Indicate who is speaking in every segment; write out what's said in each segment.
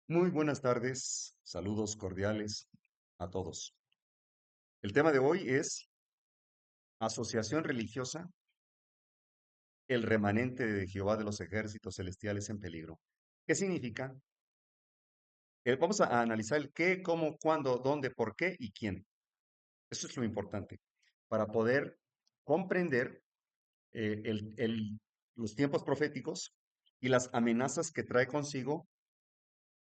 Speaker 1: Muy buenas tardes, saludos cordiales a todos. El tema de hoy es Asociación Religiosa, el remanente de Jehová de los ejércitos celestiales en peligro. ¿Qué significa? Vamos a analizar el qué, cómo, cuándo, dónde, por qué y quién. Eso es lo importante para poder comprender los tiempos proféticos y las amenazas que trae consigo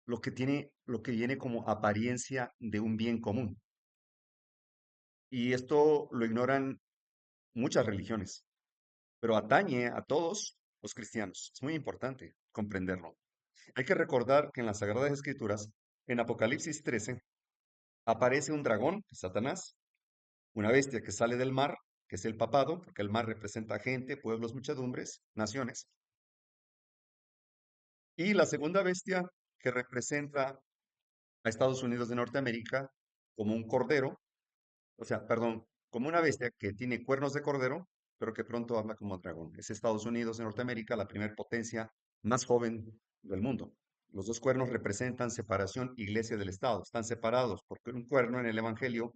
Speaker 1: lo que viene como apariencia de un bien común. Y esto lo ignoran muchas religiones, pero atañe a todos los cristianos. Es muy importante comprenderlo. Hay que recordar que en las Sagradas Escrituras, en Apocalipsis 13, aparece un dragón, Satanás, una bestia que sale del mar, que es el papado, porque el mar representa gente, pueblos, muchedumbres, naciones. Y la segunda bestia que representa a Estados Unidos de Norteamérica como un cordero, o sea, perdón, como una bestia que tiene cuernos de cordero, pero que pronto habla como dragón. Es Estados Unidos de Norteamérica, la primera potencia más joven del mundo. Los dos cuernos representan separación iglesia del Estado. Están separados porque un cuerno en el Evangelio,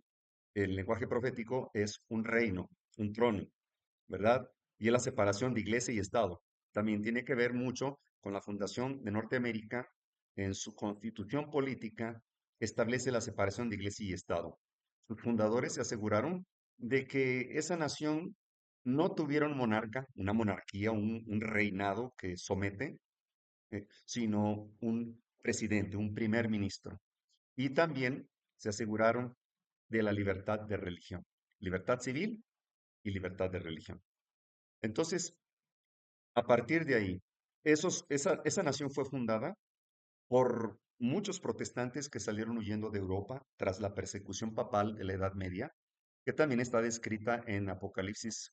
Speaker 1: el lenguaje profético, es un reino, un trono, ¿verdad? Y es la separación de iglesia y Estado. También tiene que ver mucho con la fundación de Norteamérica. En su constitución política establece la separación de iglesia y Estado. Sus fundadores se aseguraron de que esa nación no tuviera un monarca, una monarquía, un reinado que somete, sino un presidente, un primer ministro. Y también se aseguraron de la libertad de religión, libertad civil y libertad de religión. Entonces, a partir de ahí, esa nación fue fundada por muchos protestantes que salieron huyendo de Europa tras la persecución papal de la Edad Media, que también está descrita en Apocalipsis,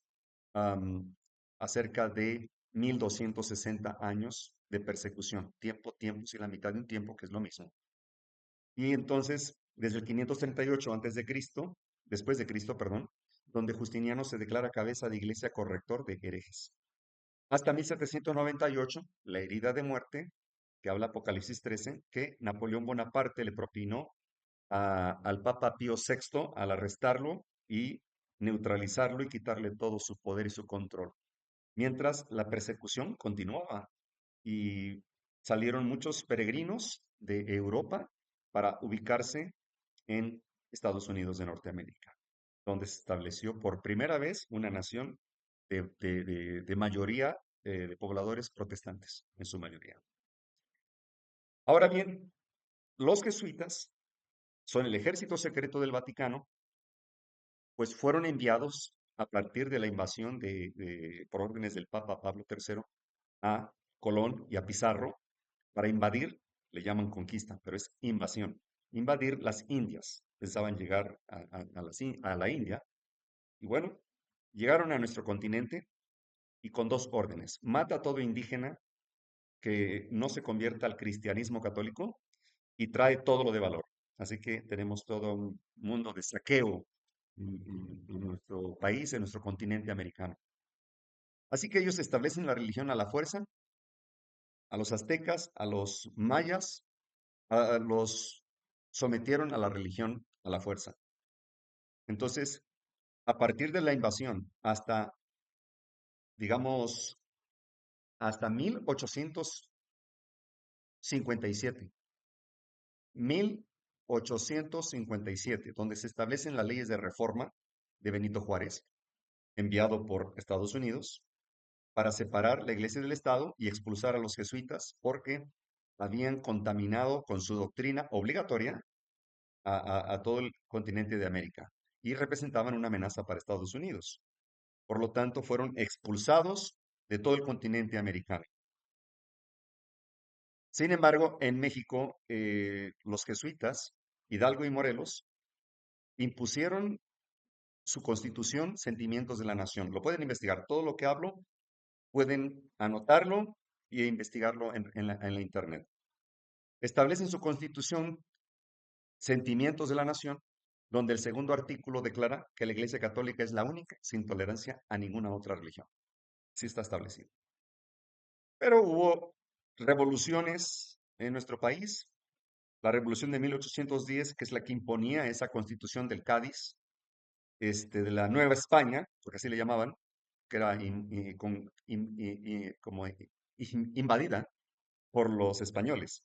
Speaker 1: am, acerca de 1260 años de persecución, tiempos y la mitad de un tiempo, que es lo mismo. Y entonces, desde el 538 antes de Cristo, después de Cristo, perdón, donde Justiniano se declara cabeza de iglesia corrector de herejes. Hasta 1798, la herida de muerte, que habla Apocalipsis 13, que Napoleón Bonaparte le propinó al Papa Pío VI al arrestarlo y neutralizarlo y quitarle todo su poder y su control. Mientras la persecución continuaba y salieron muchos peregrinos de Europa para ubicarse en Estados Unidos de Norteamérica, donde se estableció por primera vez una nación de mayoría de pobladores protestantes, en su mayoría. Ahora bien, los jesuitas son el ejército secreto del Vaticano, pues fueron enviados a partir de la invasión por órdenes del Papa Pablo III a Colón y a Pizarro para invadir, le llaman conquista, pero es invasión, invadir las Indias. Pensaban llegar a la India y bueno, llegaron a nuestro continente y con dos órdenes. Mata a todo indígena que no se convierta al cristianismo católico y trae todo lo de valor. Así que tenemos todo un mundo de saqueo en nuestro país, en nuestro continente americano. Así que ellos establecen la religión a la fuerza, a los aztecas, a los mayas, los sometieron a la religión a la fuerza. Entonces, a partir de la invasión hasta, digamos, hasta 1857, 1857, donde se establecen las leyes de reforma de Benito Juárez, enviado por Estados Unidos, para separar la iglesia del Estado y expulsar a los jesuitas porque habían contaminado con su doctrina obligatoria a todo el continente de América y representaban una amenaza para Estados Unidos. Por lo tanto, fueron expulsados de todo el continente americano. Sin embargo, en México, los jesuitas, Hidalgo y Morelos, impusieron su constitución, Sentimientos de la Nación. Lo pueden investigar. Todo lo que hablo, pueden anotarlo e investigarlo en la Internet. Establecen su constitución, Sentimientos de la Nación, donde el segundo artículo declara que la Iglesia Católica es la única sin tolerancia a ninguna otra religión. Sí está establecido. Pero hubo revoluciones en nuestro país, La Revolución de 1810, que es la que imponía esa constitución del Cádiz, de la Nueva España, porque así le llamaban, que era como invadida por los españoles.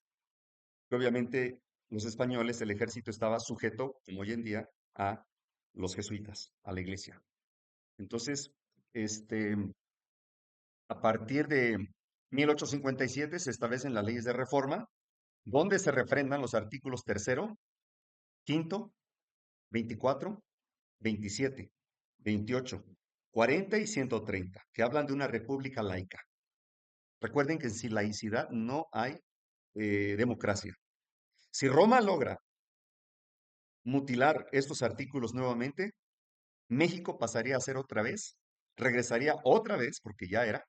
Speaker 1: Que obviamente los españoles, el ejército estaba sujeto, como hoy en día, a los jesuitas, a la iglesia. Entonces, este, a partir de 1857 se establecen las leyes de reforma, donde se refrendan los artículos tercero, quinto, 24, 27, 28, 40 y 130, que hablan de una república laica. Recuerden que sin laicidad no hay democracia. Si Roma logra mutilar estos artículos nuevamente, México pasaría a ser otra vez, regresaría otra vez, porque ya era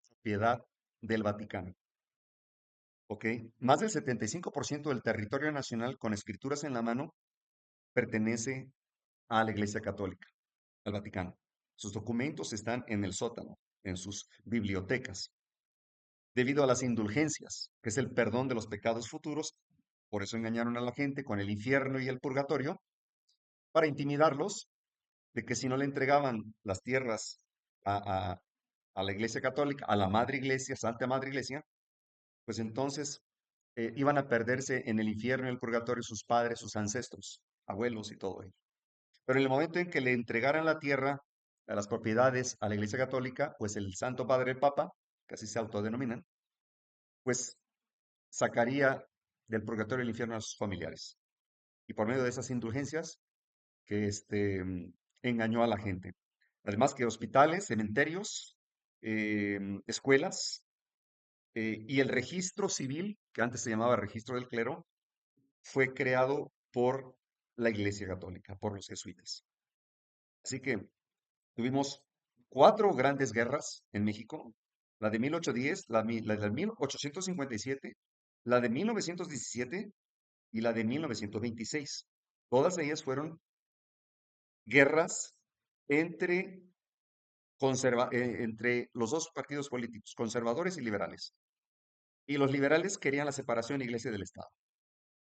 Speaker 1: propiedad del Vaticano. ¿Ok? Más del 75% del territorio nacional con escrituras en la mano pertenece a la Iglesia Católica, al Vaticano. Sus documentos están en el sótano, en sus bibliotecas. Debido a las indulgencias, que es el perdón de los pecados futuros, por eso engañaron a la gente con el infierno y el purgatorio, para intimidarlos de que si no le entregaban las tierras a, a- a la Iglesia Católica, a la Madre Iglesia, Santa Madre Iglesia, pues entonces iban a perderse en el infierno y el purgatorio sus padres, sus ancestros, abuelos y todo ello. Pero en el momento en que le entregaran la tierra, a las propiedades a la Iglesia Católica, pues el Santo Padre el Papa, que así se autodenominan, pues sacaría del purgatorio y el infierno a sus familiares. Y por medio de esas indulgencias, que engañó a la gente. Además que hospitales, cementerios, escuelas y el registro civil, que antes se llamaba registro del clero, fue creado por la Iglesia Católica, por los jesuitas. Así que tuvimos cuatro grandes guerras en México, la de 1810, la de 1857, la de 1917 y la de 1926. Todas ellas fueron guerras entre, entre los dos partidos políticos, conservadores y liberales. Y los liberales querían la separación de iglesia del Estado.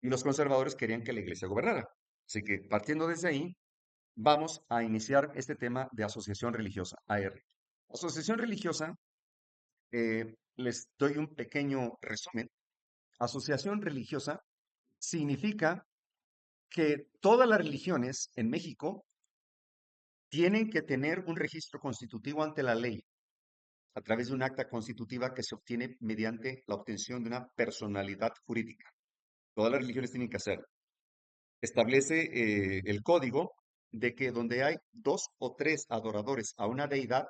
Speaker 1: Y los conservadores querían que la iglesia gobernara. Así que partiendo desde ahí, vamos a iniciar este tema de asociación religiosa, AR. Asociación religiosa, les doy un pequeño resumen. Asociación religiosa significa que todas las religiones en México tienen que tener un registro constitutivo ante la ley a través de un acta constitutiva que se obtiene mediante la obtención de una personalidad jurídica. Todas las religiones tienen que hacerlo. Establece el código de que donde hay dos o tres adoradores a una deidad,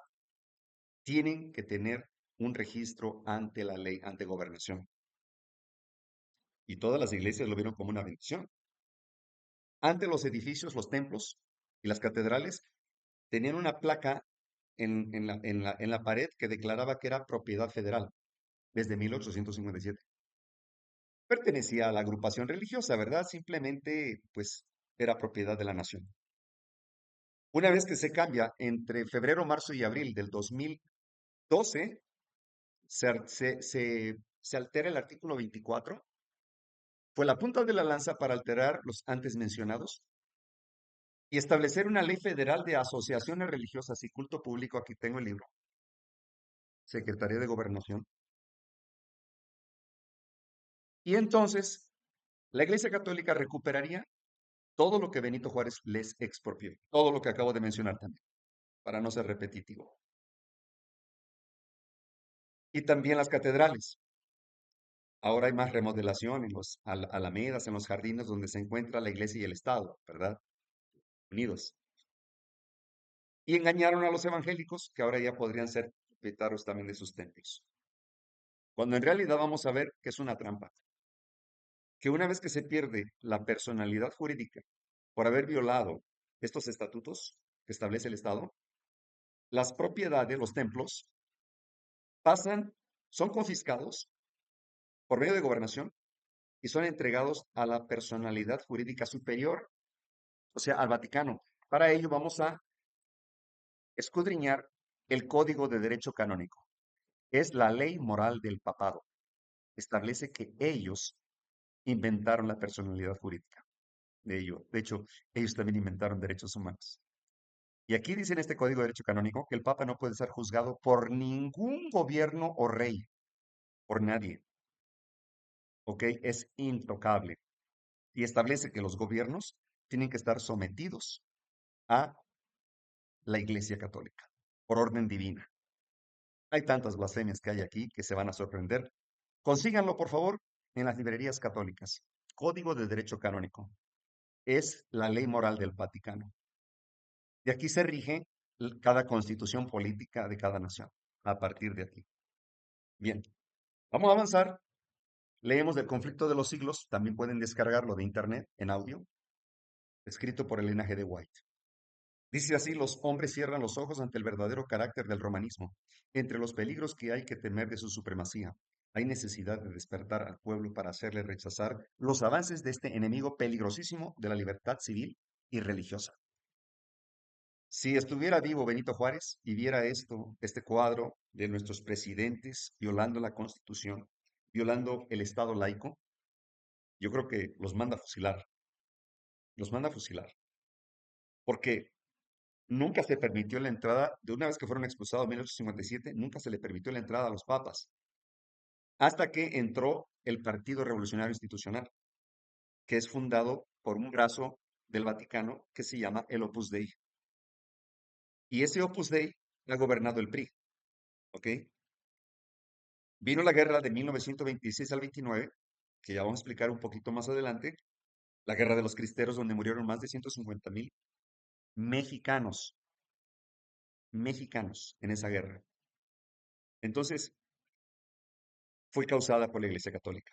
Speaker 1: tienen que tener un registro ante la ley, ante gobernación. Y todas las iglesias lo vieron como una bendición. Antes los edificios, los templos y las catedrales tenían una placa en la pared que declaraba que era propiedad federal desde 1857. Pertenecía a la agrupación religiosa, ¿verdad? Simplemente, pues, era propiedad de la nación. Una vez que se cambia entre febrero, marzo y abril del 2012, se altera el artículo 24. Fue la punta de la lanza para alterar los antes mencionados y establecer una ley federal de asociaciones religiosas y culto público. Aquí tengo el libro, Secretaría de Gobernación. Y entonces, la Iglesia Católica recuperaría todo lo que Benito Juárez les expropió, todo lo que acabo de mencionar también, para no ser repetitivo. Y también las catedrales. Ahora hay más remodelación en los alamedas, en los jardines donde se encuentra la iglesia y el Estado, ¿verdad? Unidos. Y engañaron a los evangélicos, que ahora ya podrían ser propietarios también de sus templos. Cuando en realidad vamos a ver que es una trampa. Que una vez que se pierde la personalidad jurídica por haber violado estos estatutos que establece el Estado, las propiedades, los templos, pasan, son confiscados por medio de gobernación y son entregados a la personalidad jurídica superior, o sea, al Vaticano. Para ello vamos a escudriñar el Código de Derecho Canónico. Es la ley moral del papado. Establece que ellos inventaron la personalidad jurídica de ello. De hecho, ellos también inventaron derechos humanos. Y aquí dice en este Código de Derecho Canónico que el Papa no puede ser juzgado por ningún gobierno o rey, por nadie, ¿ok? Es intocable. Y establece que los gobiernos tienen que estar sometidos a la Iglesia Católica, por orden divina. Hay tantas blasfemias que hay aquí que se van a sorprender. Consíganlo, por favor, en las librerías católicas. Código de Derecho Canónico. Es la ley moral del Vaticano. De aquí se rige cada constitución política de cada nación, a partir de aquí. Bien, vamos a avanzar. Leemos del conflicto de los siglos, también pueden descargarlo de internet en audio, escrito por el linaje de White. Dice así, los hombres cierran los ojos ante el verdadero carácter del romanismo, entre los peligros que hay que temer de su supremacía. Hay necesidad de despertar al pueblo para hacerle rechazar los avances de este enemigo peligrosísimo de la libertad civil y religiosa. Si estuviera vivo Benito Juárez y viera esto, este cuadro de nuestros presidentes violando la Constitución, violando el Estado laico, yo creo que los manda a fusilar, porque nunca se permitió la entrada, de una vez que fueron expulsados en 1857, nunca se le permitió la entrada a los papas, hasta que entró el Partido Revolucionario Institucional, que es fundado por un brazo del Vaticano que se llama el Opus Dei. Y ese Opus Dei ha gobernado el PRI, ¿ok? Vino la guerra de 1926 al 29, que ya vamos a explicar un poquito más adelante, la guerra de los cristeros, donde murieron más de 150,000 mexicanos, mexicanos en esa guerra. Entonces, fue causada por la Iglesia Católica.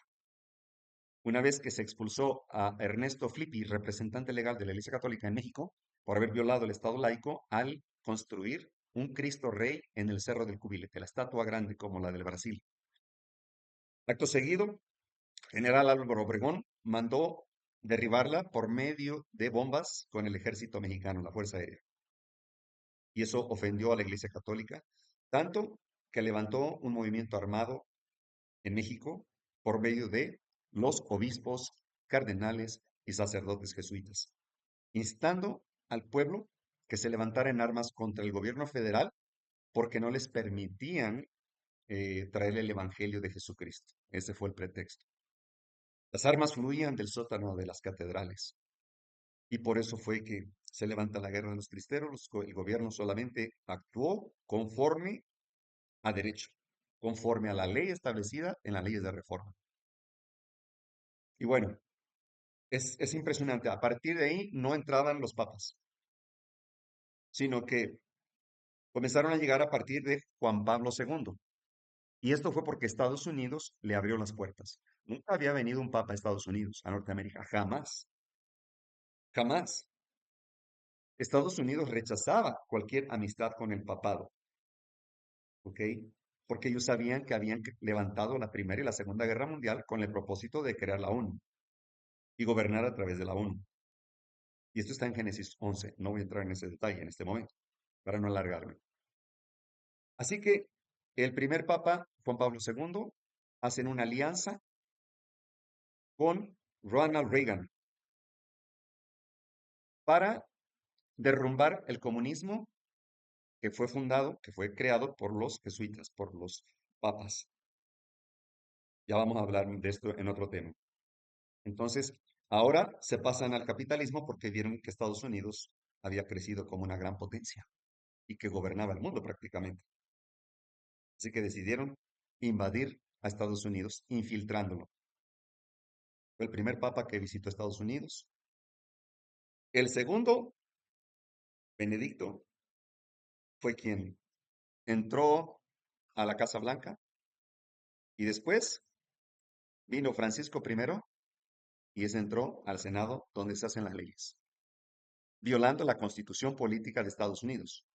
Speaker 1: Una vez que se expulsó a Ernesto Flippi, representante legal de la Iglesia Católica en México, por haber violado el Estado laico al construir un Cristo Rey en el Cerro del Cubilete, la estatua grande como la del Brasil. Acto seguido, General Álvaro Obregón mandó derribarla por medio de bombas con el ejército mexicano, la Fuerza Aérea. Y eso ofendió a la Iglesia Católica, tanto que levantó un movimiento armado en México por medio de los obispos, cardenales y sacerdotes jesuitas, instando al pueblo que se levantara en armas contra el gobierno federal porque no les permitían traer el Evangelio de Jesucristo. Ese fue el pretexto. Las armas fluían del sótano de las catedrales y por eso fue que se levanta la guerra de los cristeros. El gobierno solamente actuó conforme a derecho, conforme a la ley establecida en las leyes de reforma. Y bueno, es impresionante. A partir de ahí no entraban los papas, sino que comenzaron a llegar a partir de Juan Pablo II. Y esto fue porque Estados Unidos le abrió las puertas. Nunca había venido un papa a Estados Unidos, a Norteamérica, jamás, jamás. Estados Unidos rechazaba cualquier amistad con el papado, ¿ok? Porque ellos sabían que habían levantado la Primera y la Segunda Guerra Mundial con el propósito de crear la ONU y gobernar a través de la ONU. Y esto está en Génesis 11. No voy a entrar en ese detalle en este momento, para no alargarme. Así que el primer papa, Juan Pablo II, hacen una alianza con Ronald Reagan para derrumbar el comunismo que fue fundado, que fue creado por los jesuitas, por los papas. Ya vamos a hablar de esto en otro tema. Entonces, ahora se pasan al capitalismo porque vieron que Estados Unidos había crecido como una gran potencia y que gobernaba el mundo prácticamente. Así que decidieron invadir a Estados Unidos, infiltrándolo. Fue el primer papa que visitó Estados Unidos. El segundo, Benedicto, fue quien entró a la Casa Blanca y después vino Francisco I y ese entró al Senado donde se hacen las leyes, violando la constitución política de Estados Unidos.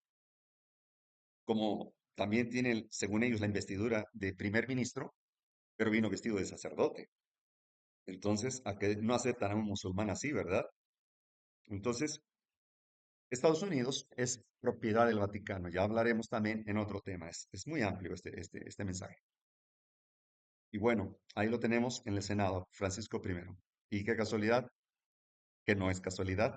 Speaker 1: Como también tiene, según ellos, la investidura de primer ministro, pero vino vestido de sacerdote. Entonces, ¿a qué no aceptan a un musulmán así, verdad? Entonces, Estados Unidos es propiedad del Vaticano. Ya hablaremos también en otro tema. Es muy amplio este mensaje. Y bueno, ahí lo tenemos en el Senado, Francisco I. Y qué casualidad, que no es casualidad,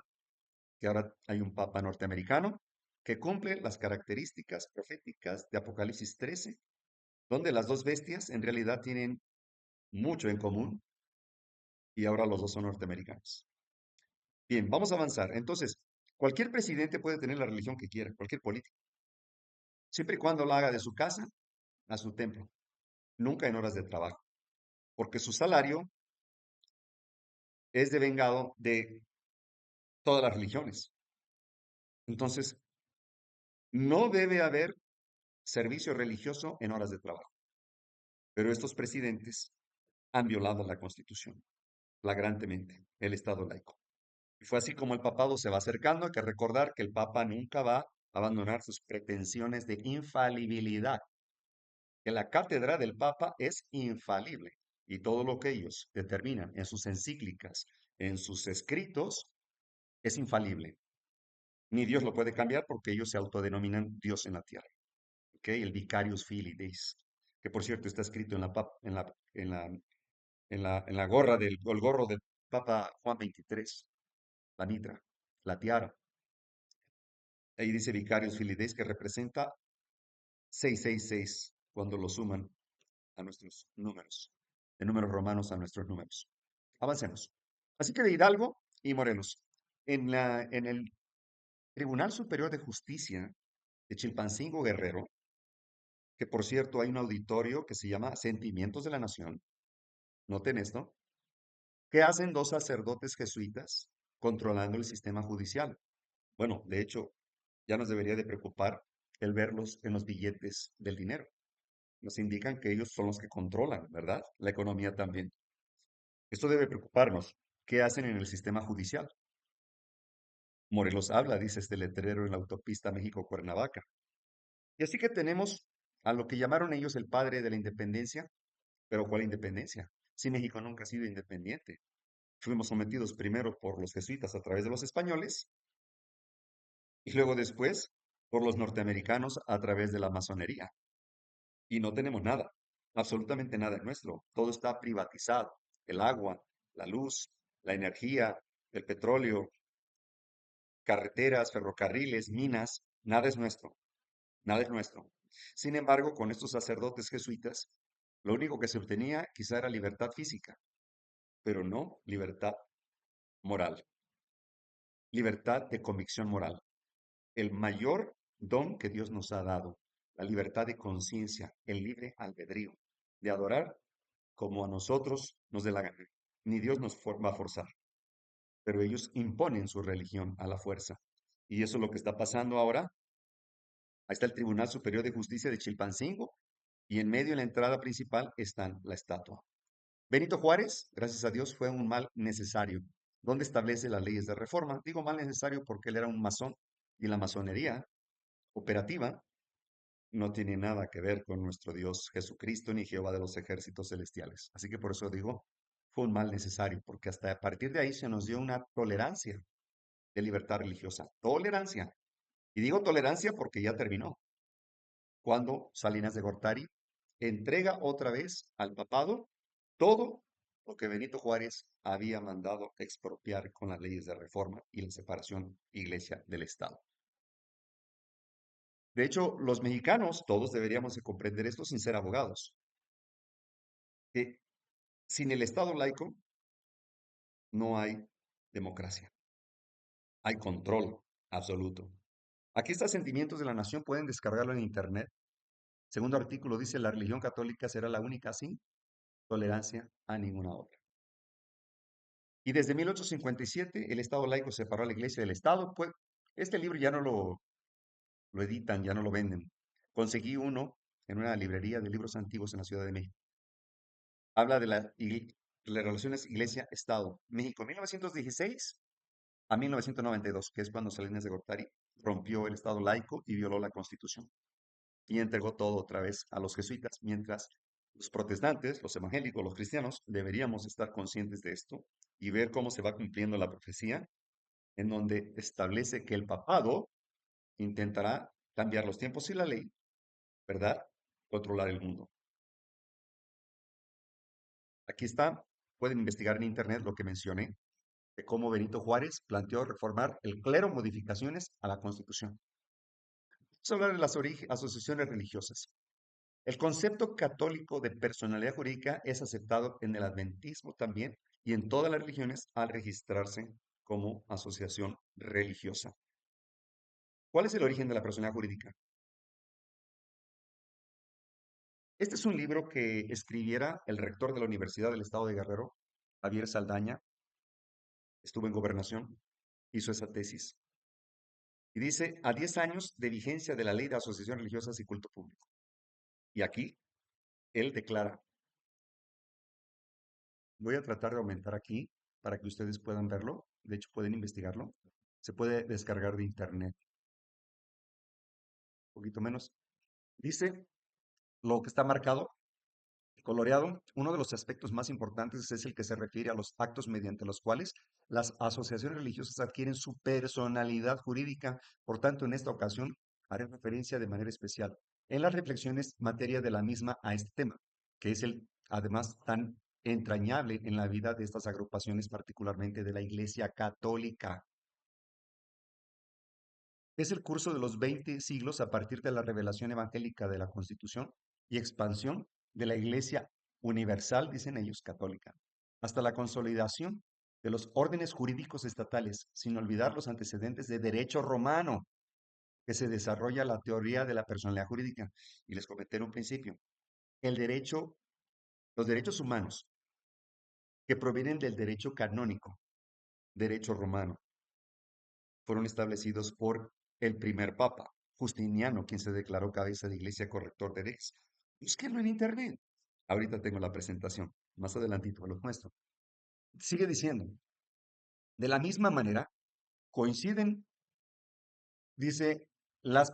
Speaker 1: que ahora hay un papa norteamericano que cumple las características proféticas de Apocalipsis 13, donde las dos bestias en realidad tienen mucho en común y ahora los dos son norteamericanos. Bien, vamos a avanzar. Entonces, cualquier presidente puede tener la religión que quiera, cualquier político, siempre y cuando la haga de su casa a su templo, nunca en horas de trabajo, porque su salario es devengado de todas las religiones. Entonces, no debe haber servicio religioso en horas de trabajo. Pero estos presidentes han violado la Constitución, flagrantemente, el Estado laico. Y fue así como el papado se va acercando. Hay que recordar que el papa nunca va a abandonar sus pretensiones de infalibilidad, que la cátedra del papa es infalible y todo lo que ellos determinan en sus encíclicas, en sus escritos, es infalible. Ni Dios lo puede cambiar porque ellos se autodenominan Dios en la tierra. ¿Ok? El Vicarius Filii Deis, que por cierto está escrito en la gorra el gorro del Papa Juan XXIII, la mitra, la tiara. Ahí dice Vicarius Filii Deis que representa 666 cuando lo suman a nuestros números, de números romanos a nuestros números. Avancemos. Así que de Hidalgo y Morelos, en el Tribunal Superior de Justicia de Chilpancingo Guerrero, que por cierto hay un auditorio que se llama Sentimientos de la Nación, noten esto, ¿qué hacen dos sacerdotes jesuitas controlando el sistema judicial? Bueno, de hecho, ya nos debería de preocupar el verlos en los billetes del dinero. Nos indican que ellos son los que controlan, ¿verdad? La economía también. Esto debe preocuparnos. ¿Qué hacen en el sistema judicial? Morelos habla, dice este letrero en la autopista México-Cuernavaca. Y así que tenemos a lo que llamaron ellos el padre de la independencia, pero ¿cuál independencia? Si México nunca ha sido independiente. Fuimos sometidos primero por los jesuitas a través de los españoles y luego después por los norteamericanos a través de la masonería. Y no tenemos nada, absolutamente nada nuestro. Todo está privatizado. El agua, la luz, la energía, el petróleo, carreteras, ferrocarriles, minas, nada es nuestro, nada es nuestro. Sin embargo, con estos sacerdotes jesuitas, lo único que se obtenía quizá era libertad física, pero no libertad moral, libertad de convicción moral. El mayor don que Dios nos ha dado, la libertad de conciencia, el libre albedrío, de adorar como a nosotros nos dé la gana. Ni Dios nos va a forzar, pero ellos imponen su religión a la fuerza. Y eso es lo que está pasando ahora. Ahí está el Tribunal Superior de Justicia de Chilpancingo y en medio de la entrada principal está la estatua. Benito Juárez, gracias a Dios, fue un mal necesario, donde establece las leyes de reforma. Digo mal necesario porque él era un masón y la masonería operativa no tiene nada que ver con nuestro Dios Jesucristo ni Jehová de los ejércitos celestiales. Así que por eso digo, fue un mal necesario, porque hasta a partir de ahí se nos dio una tolerancia de libertad religiosa. Tolerancia. Y digo tolerancia porque ya terminó. Cuando Salinas de Gortari entrega otra vez al papado todo lo que Benito Juárez había mandado expropiar con las leyes de reforma y la separación iglesia del Estado. De hecho, los mexicanos, todos deberíamos de comprender esto sin ser abogados, que sin el Estado laico no hay democracia, hay control absoluto. Aquí está Sentimientos de la Nación, pueden descargarlo en internet. Segundo artículo dice, la religión católica será la única sin tolerancia a ninguna otra. Y desde 1857 el Estado laico separó a la iglesia del Estado. Pues este libro ya no lo editan, ya no lo venden. Conseguí uno en una librería de libros antiguos en la Ciudad de México. Habla de las relaciones iglesia-Estado. México 1916 a 1992, que es cuando Salinas de Gortari rompió el Estado laico y violó la Constitución y entregó todo otra vez a los jesuitas, mientras los protestantes, los evangélicos, los cristianos, deberíamos estar conscientes de esto y ver cómo se va cumpliendo la profecía en donde establece que el papado intentará cambiar los tiempos y la ley, ¿verdad? Controlar el mundo. Aquí está, pueden investigar en internet lo que mencioné, de cómo Benito Juárez planteó reformar el clero modificaciones a la Constitución. Vamos a hablar de las asociaciones religiosas. El concepto católico de personalidad jurídica es aceptado en el adventismo también y en todas las religiones al registrarse como asociación religiosa. ¿Cuál es el origen de la personalidad jurídica? Este es un libro que escribiera el rector de la Universidad del Estado de Guerrero, Javier Saldaña, estuvo en gobernación, hizo esa tesis, y dice, a 10 años de vigencia de la Ley de Asociaciones Religiosas y Culto Público. Y aquí él declara, voy a tratar de aumentar aquí para que ustedes puedan verlo, de hecho pueden investigarlo, se puede descargar de internet, un poquito menos. Dice lo que está marcado coloreado, uno de los aspectos más importantes es el que se refiere a los actos mediante los cuales las asociaciones religiosas adquieren su personalidad jurídica. Por tanto, en esta ocasión haré referencia de manera especial en las reflexiones materia de la misma a este tema, que es el además tan entrañable en la vida de estas agrupaciones, particularmente de la Iglesia Católica. Es el curso de los 20 siglos a partir de la revelación evangélica de la Constitución y expansión de la Iglesia universal, dicen ellos, católica, hasta la consolidación de los órdenes jurídicos estatales, sin olvidar los antecedentes de derecho romano, que se desarrolla la teoría de la personalidad jurídica. Y les comenté en un principio, el derecho, los derechos humanos que provienen del derecho canónico, derecho romano, fueron establecidos por el primer papa, Justiniano, quien se declaró cabeza de iglesia corrector de herejes. Búsquenlo en internet. Ahorita tengo la presentación, más adelantito lo muestro. Sigue diciendo, de la misma manera, coinciden, dice, las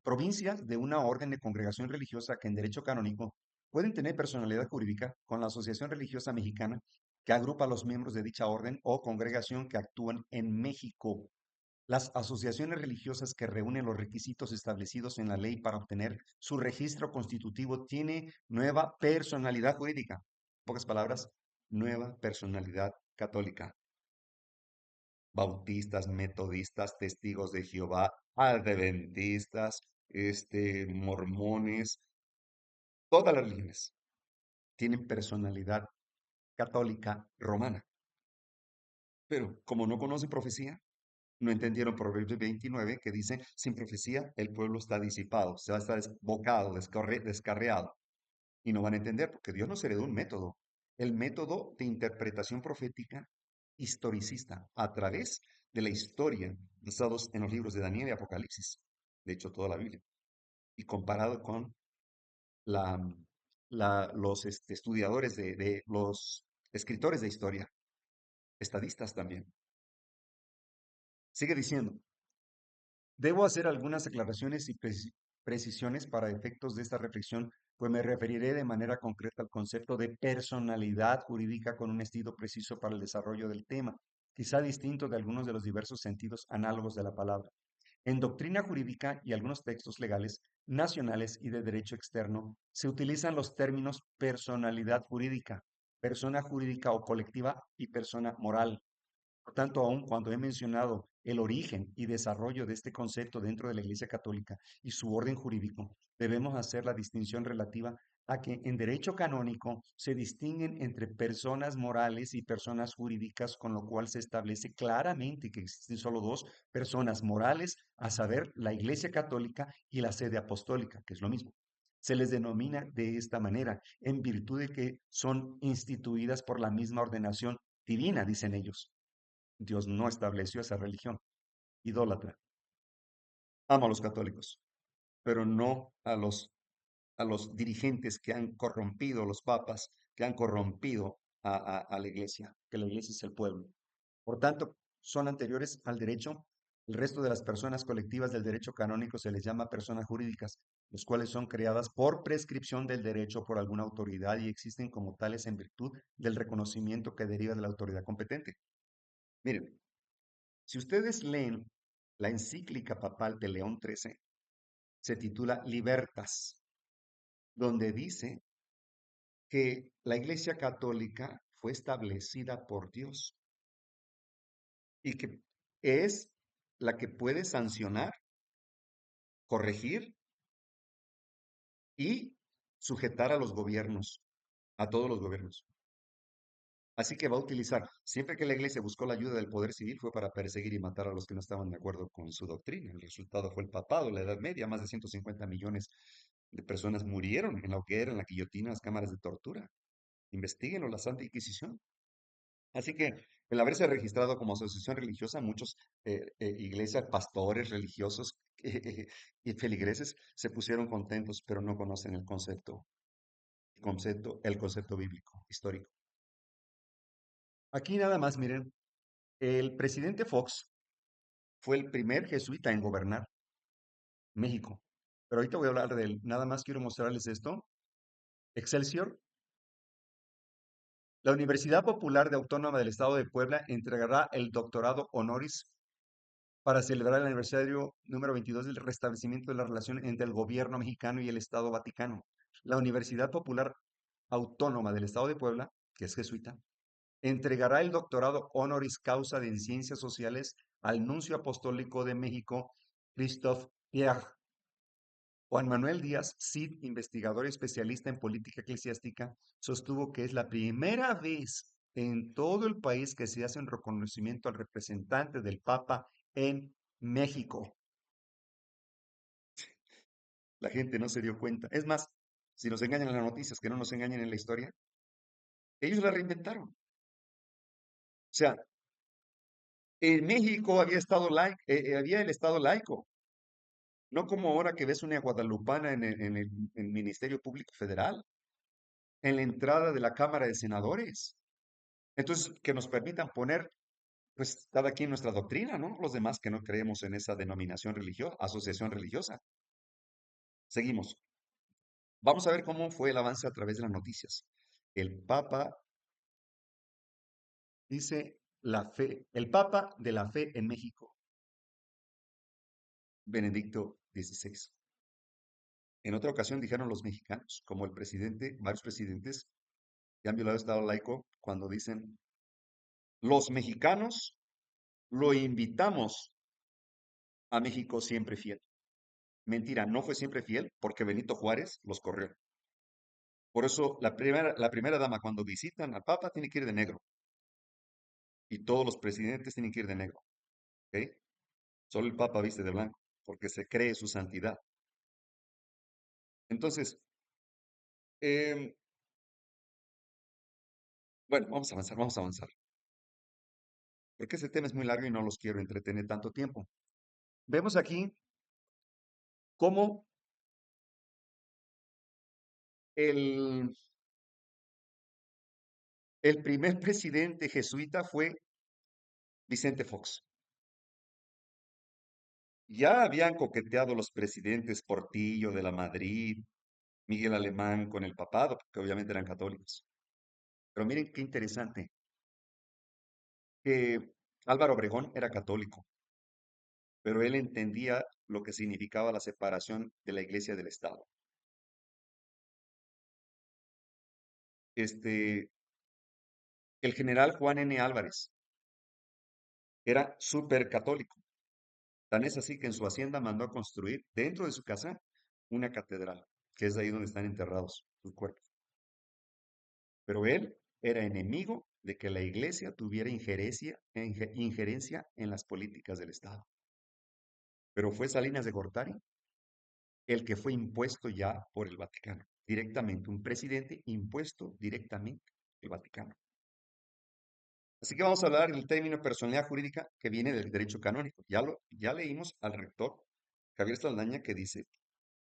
Speaker 1: provincias de una orden de congregación religiosa que en derecho canónico pueden tener personalidad jurídica con la Asociación Religiosa Mexicana que agrupa a los miembros de dicha orden o congregación que actúan en México. Las asociaciones religiosas que reúnen los requisitos establecidos en la ley para obtener su registro constitutivo tiene nueva personalidad jurídica. En pocas palabras, nueva personalidad católica. Bautistas, metodistas, testigos de Jehová, adventistas, mormones, todas las religiones tienen personalidad católica romana. Pero como no conocen profecía, no entendieron Proverbios 29 que dice, sin profecía el pueblo está disipado, se va a estar desbocado, descarriado. Y no van a entender porque Dios nos heredó un método, el método de interpretación profética historicista a través de la historia, basados en los libros de Daniel y Apocalipsis, de hecho toda la Biblia, y comparado con la, los estudiadores de los escritores de historia, estadistas también. Sigue diciendo, debo hacer algunas aclaraciones y precisiones para efectos de esta reflexión, pues me referiré de manera concreta al concepto de personalidad jurídica con un estilo preciso para el desarrollo del tema, quizá distinto de algunos de los diversos sentidos análogos de la palabra. En doctrina jurídica y algunos textos legales nacionales y de derecho externo se utilizan los términos personalidad jurídica, persona jurídica o colectiva y persona moral. Por tanto, aun cuando he mencionado el origen y desarrollo de este concepto dentro de la Iglesia Católica y su orden jurídico, debemos hacer la distinción relativa a que en derecho canónico se distinguen entre personas morales y personas jurídicas, con lo cual se establece claramente que existen solo dos personas morales, a saber, la Iglesia Católica y la sede apostólica, que es lo mismo. Se les denomina de esta manera, en virtud de que son instituidas por la misma ordenación divina, dicen ellos. Dios no estableció esa religión idólatra. Amo a los católicos, pero no a los dirigentes que han corrompido, los papas, que han corrompido a la iglesia, que la iglesia es el pueblo. Por tanto, son anteriores al derecho. El resto de las personas colectivas del derecho canónico se les llama personas jurídicas, los cuales son creadas por prescripción del derecho por alguna autoridad y existen como tales en virtud del reconocimiento que deriva de la autoridad competente. Miren, si ustedes leen la encíclica papal de León XIII, se titula Libertas, donde dice que la Iglesia Católica fue establecida por Dios y que es la que puede sancionar, corregir y sujetar a los gobiernos, a todos los gobiernos. Así que va a utilizar, siempre que la iglesia buscó la ayuda del poder civil fue para perseguir y matar a los que no estaban de acuerdo con su doctrina. El resultado fue el papado, la Edad Media, más de 150 millones de personas murieron en la hoguera, en la guillotina, en las cámaras de tortura. Investíguenlo, la Santa Inquisición. Así que el haberse registrado como asociación religiosa, muchos iglesias, pastores religiosos y feligreses se pusieron contentos, pero no conocen el concepto bíblico, histórico. Aquí nada más, miren, el presidente Fox fue el primer jesuita en gobernar México. Pero ahorita voy a hablar de él. Nada más quiero mostrarles esto. Excelsior. La Universidad Popular de Autónoma del Estado de Puebla entregará el doctorado honoris para celebrar el aniversario número 22 del restablecimiento de la relación entre el gobierno mexicano y el Estado Vaticano. La Universidad Popular Autónoma del Estado de Puebla, que es jesuita, entregará el doctorado honoris causa en Ciencias Sociales al nuncio apostólico de México, Christophe Pierre. Juan Manuel Díaz, Cid, investigador especialista en política eclesiástica, sostuvo que es la primera vez en todo el país que se hace un reconocimiento al representante del Papa en México. La gente no se dio cuenta. Es más, si nos engañan en las noticias, que no nos engañen en la historia, ellos la reinventaron. O sea, en México había el Estado laico, no como ahora que ves una guadalupana en el Ministerio Público Federal, en la entrada de la Cámara de Senadores. Entonces, que nos permitan poner, pues, cada quien nuestra doctrina, ¿no? Los demás que no creemos en esa denominación religiosa, asociación religiosa. Seguimos. Vamos a ver cómo fue el avance a través de las noticias. El Papa dice la fe, el Papa de la fe en México, Benedicto XVI. En otra ocasión dijeron los mexicanos, como el presidente, varios presidentes que han violado el Estado laico, cuando dicen, los mexicanos lo invitamos a México siempre fiel. Mentira, no fue siempre fiel porque Benito Juárez los corrió. Por eso la primera dama cuando visitan al Papa tiene que ir de negro y todos los presidentes tienen que ir de negro. ¿Ok? Solo el Papa viste de blanco porque se cree su santidad. Entonces, em, bueno, vamos a avanzar, vamos a avanzar. Porque ese tema es muy largo y no los quiero entretener tanto tiempo. Vemos aquí cómo el, el primer presidente jesuita fue Vicente Fox. Ya habían coqueteado los presidentes Portillo de la Madrid, Miguel Alemán con el papado, porque obviamente eran católicos. Pero miren qué interesante, que Álvaro Obregón era católico, pero él entendía lo que significaba la separación de la iglesia del Estado. El general Juan N. Álvarez era súper católico. Tan es así que en su hacienda mandó a construir dentro de su casa una catedral, que es ahí donde están enterrados sus cuerpos. Pero él era enemigo de que la iglesia tuviera injerencia en las políticas del Estado. Pero fue Salinas de Gortari el que fue impuesto ya por el Vaticano, directamente, un presidente impuesto directamente por el Vaticano. Así que vamos a hablar del término personalidad jurídica que viene del derecho canónico. Ya leímos al rector Javier Saldaña que dice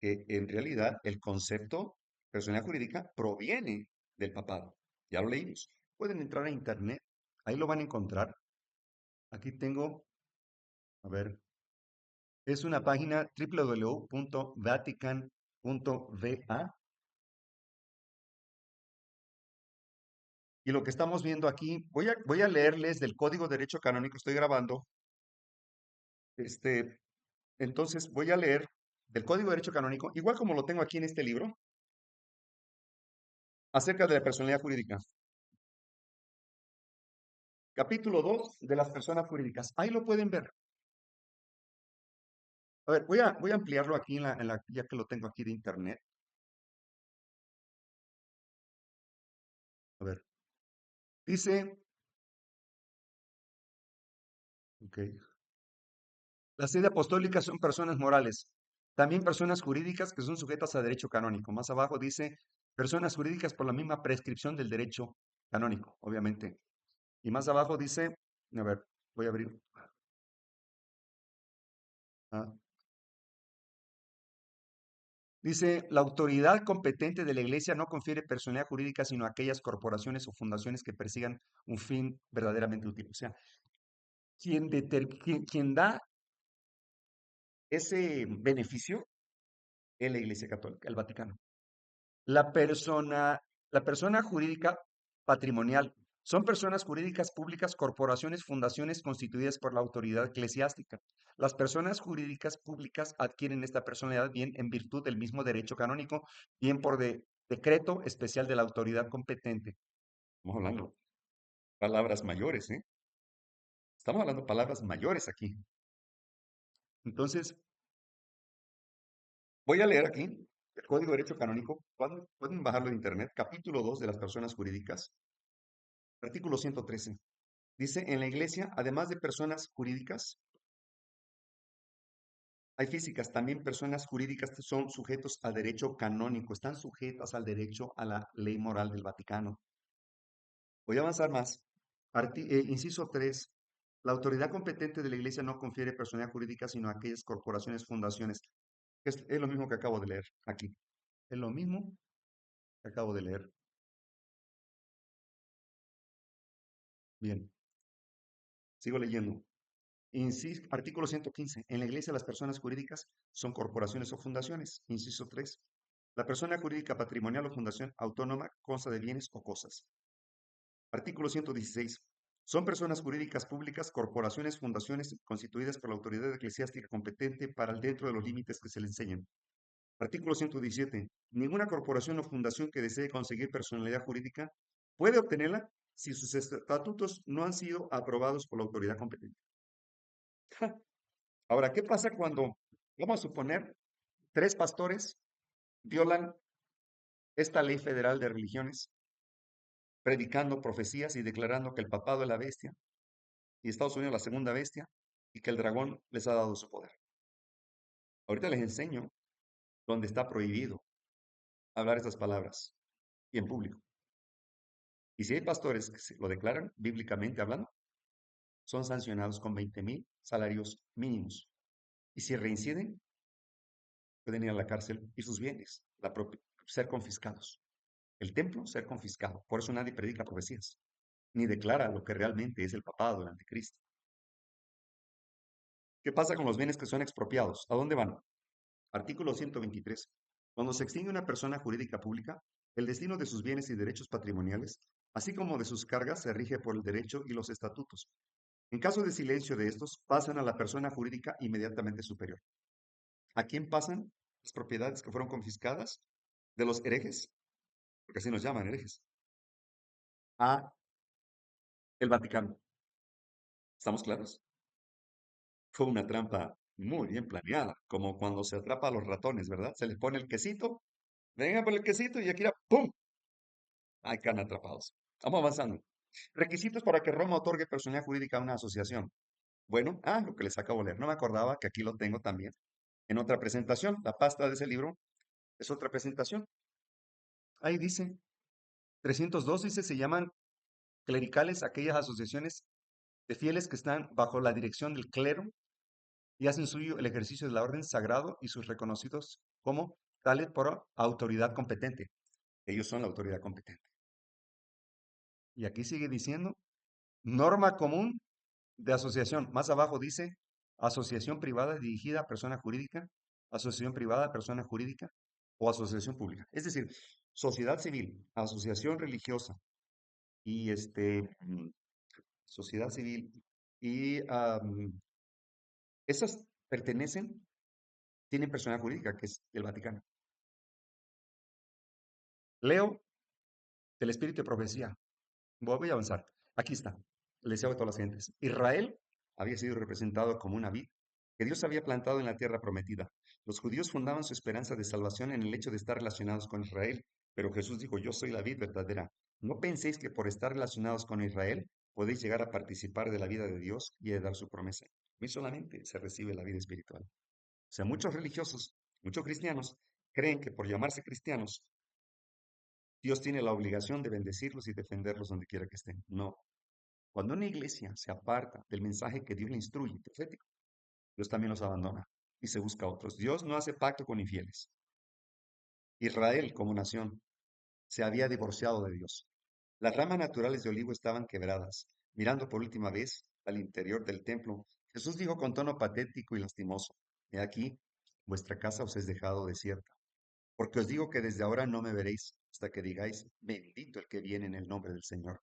Speaker 1: que en realidad el concepto personalidad jurídica proviene del papado. Ya lo leímos. Pueden entrar a internet, ahí lo van a encontrar. Aquí tengo, a ver, es una página www.vatican.va y lo que estamos viendo aquí, voy a leerles del Código de Derecho Canónico, estoy grabando, este, entonces voy a leer del Código de Derecho Canónico, igual como lo tengo aquí en este libro, acerca de la personalidad jurídica. Capítulo 2 de las personas jurídicas. Ahí lo pueden ver. A ver, voy a ampliarlo aquí ya que lo tengo aquí de internet. A ver, dice, ok, las sede apostólicas son personas morales, también personas jurídicas que son sujetas a derecho canónico. Más abajo dice, personas jurídicas por la misma prescripción del derecho canónico, obviamente. Y más abajo dice, a ver, voy a abrir. ah, Dice, la autoridad competente de la Iglesia no confiere personalidad jurídica sino a aquellas corporaciones o fundaciones que persigan un fin verdaderamente útil. O sea, quien da ese beneficio es la Iglesia Católica, el Vaticano. La persona, la persona jurídica patrimonial son personas jurídicas públicas, corporaciones, fundaciones constituidas por la autoridad eclesiástica. Las personas jurídicas públicas adquieren esta personalidad bien en virtud del mismo derecho canónico, bien por decreto especial de la autoridad competente. Estamos hablando palabras mayores, ¿eh? Estamos hablando palabras mayores aquí. Entonces, voy a leer aquí el Código de Derecho Canónico. Pueden bajarlo de internet. Capítulo 2 de las personas jurídicas. Artículo 113. Dice, en la iglesia, además de personas jurídicas, hay físicas, también personas jurídicas que son sujetos al derecho canónico, están sujetas al derecho a la ley moral del Vaticano. Voy a avanzar más. Inciso 3. La autoridad competente de la iglesia no confiere personalidad jurídica, sino a aquellas corporaciones, fundaciones. Es lo mismo que acabo de leer aquí. Es lo mismo que acabo de leer. Bien, sigo leyendo. Artículo 115. En la iglesia las personas jurídicas son corporaciones o fundaciones. Inciso 3. La persona jurídica patrimonial o fundación autónoma consta de bienes o cosas. Artículo 116. Son personas jurídicas públicas, corporaciones, fundaciones constituidas por la autoridad eclesiástica competente para el dentro de los límites que se le enseñan. Artículo 117. Ninguna corporación o fundación que desee conseguir personalidad jurídica puede obtenerla si sus estatutos no han sido aprobados por la autoridad competente. Ahora, ¿qué pasa cuando, vamos a suponer, tres pastores violan esta ley federal de religiones, predicando profecías y declarando que el papado es la bestia y Estados Unidos la segunda bestia y que el dragón les ha dado su poder? Ahorita les enseño donde está prohibido hablar esas palabras y en público. Y si hay pastores que lo declaran, bíblicamente hablando, son sancionados con 20,000 salarios mínimos. Y si reinciden, pueden ir a la cárcel y sus bienes, ser confiscados. El templo ser confiscado. Por eso nadie predica profecías, ni declara lo que realmente es el papado del anticristo. ¿Qué pasa con los bienes que son expropiados? ¿A dónde van? Artículo 123. Cuando se extingue una persona jurídica pública, el destino de sus bienes y derechos patrimoniales, así como de sus cargas, se rige por el derecho y los estatutos. En caso de silencio de estos, pasan a la persona jurídica inmediatamente superior. ¿A quién pasan las propiedades que fueron confiscadas de los herejes? Porque así nos llaman herejes. A el Vaticano. ¿Estamos claros? Fue una trampa muy bien planeada, como cuando se atrapa a los ratones, ¿verdad? Se les pone el quesito, vengan por el quesito y aquí era ¡pum! Ahí quedan atrapados. Vamos avanzando. Requisitos para que Roma otorgue personalidad jurídica a una asociación. Bueno, lo que les acabo de leer. No me acordaba que aquí lo tengo también. En otra presentación, la pasta de ese libro es otra presentación. Ahí dice, 302 dice, se llaman clericales aquellas asociaciones de fieles que están bajo la dirección del clero y hacen suyo el ejercicio de la orden sagrado y sus reconocidos como tales por autoridad competente. Ellos son la autoridad competente. Y aquí sigue diciendo, norma común de asociación. Más abajo dice, asociación privada dirigida a persona jurídica, asociación privada a persona jurídica o asociación pública. Es decir, sociedad civil, asociación religiosa y sociedad civil y esas pertenecen, tienen personalidad jurídica, que es el Vaticano. Leo del espíritu de profecía. Voy a avanzar. Aquí está. El deseo de todas las gentes. Israel había sido representado como una vid que Dios había plantado en la tierra prometida. Los judíos fundaban su esperanza de salvación en el hecho de estar relacionados con Israel, pero Jesús dijo, yo soy la vid verdadera. No penséis que por estar relacionados con Israel podéis llegar a participar de la vida de Dios y de dar su promesa. Y solamente se recibe la vida espiritual. O sea, muchos religiosos, muchos cristianos, creen que por llamarse cristianos, Dios tiene la obligación de bendecirlos y defenderlos donde quiera que estén. No. Cuando una iglesia se aparta del mensaje que Dios le instruye, profético, Dios también los abandona y se busca a otros. Dios no hace pacto con infieles. Israel, como nación, se había divorciado de Dios. Las ramas naturales de olivo estaban quebradas. Mirando por última vez al interior del templo, Jesús dijo con tono patético y lastimoso, He aquí, vuestra casa os es dejado desierta. Porque os digo que desde ahora no me veréis hasta que digáis, bendito el que viene en el nombre del Señor.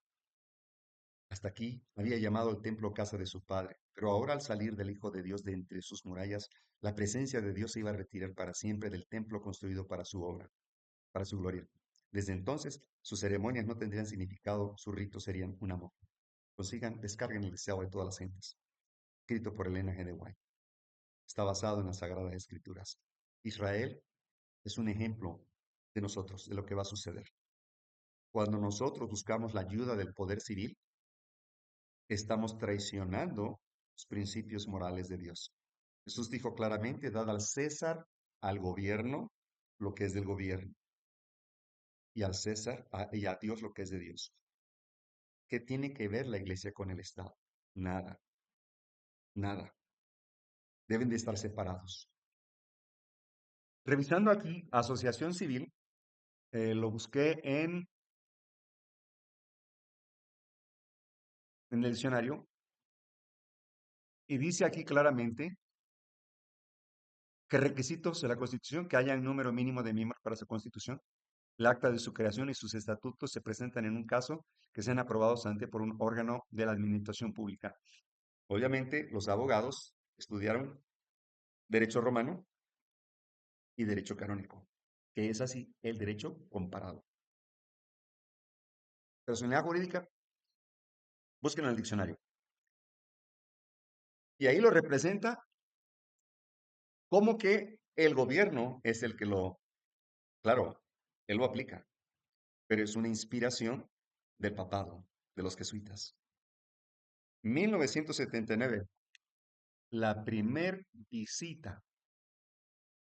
Speaker 1: Hasta aquí había llamado el templo casa de su padre, pero ahora al salir del Hijo de Dios de entre sus murallas, la presencia de Dios se iba a retirar para siempre del templo construido para su obra, para su gloria. Desde entonces, sus ceremonias no tendrían significado, sus ritos serían un amor. Consigan, descarguen el deseo de todas las gentes. Escrito por Elena G. de White. Está basado en las Sagradas Escrituras. Israel es un ejemplo de nosotros, de lo que va a suceder. Cuando nosotros buscamos la ayuda del poder civil, estamos traicionando los principios morales de Dios. Jesús dijo claramente, dad al César, al gobierno, lo que es del gobierno, y al César y a Dios lo que es de Dios. ¿Qué tiene que ver la iglesia con el Estado? Nada, nada. Deben de estar separados. Revisando aquí, asociación civil, lo busqué en el diccionario y dice aquí claramente que requisitos de la Constitución, que haya un número mínimo de miembros para su Constitución. El acta de su creación y sus estatutos se presentan en un caso que sean aprobados ante por un órgano de la administración pública. Obviamente, los abogados estudiaron derecho romano y derecho canónico, que es así el derecho comparado. Personalidad jurídica, busquen en el diccionario. Y ahí lo representa como que el gobierno es el que claro, él lo aplica, pero es una inspiración del papado, de los jesuitas. 1979, la primer visita.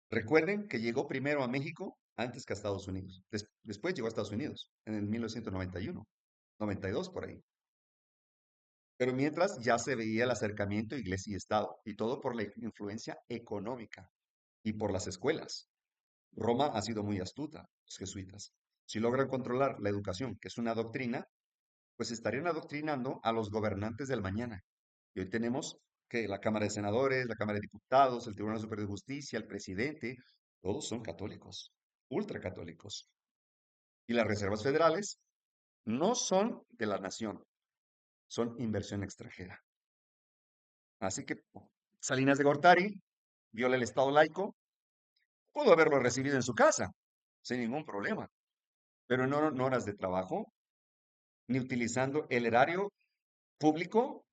Speaker 1: Recuerden que llegó primero a México antes que a Estados Unidos. Después llegó a Estados Unidos en el 1991, 92 por ahí. Pero mientras ya se veía el acercamiento iglesia y Estado, y todo por la influencia económica y por las escuelas. Roma ha sido muy astuta, los jesuitas. Si logran controlar la educación, que es una doctrina, pues estarían adoctrinando a los gobernantes del mañana. Y hoy tenemos que la Cámara de Senadores, la Cámara de Diputados, el Tribunal Superior de Justicia, el presidente, todos son católicos, ultracatólicos. Y las reservas federales no son de la nación, son inversión extranjera. Así que Salinas de Gortari viola el Estado laico, pudo haberlo recibido en su casa, sin ningún problema, pero no en horas de trabajo, ni utilizando el erario público,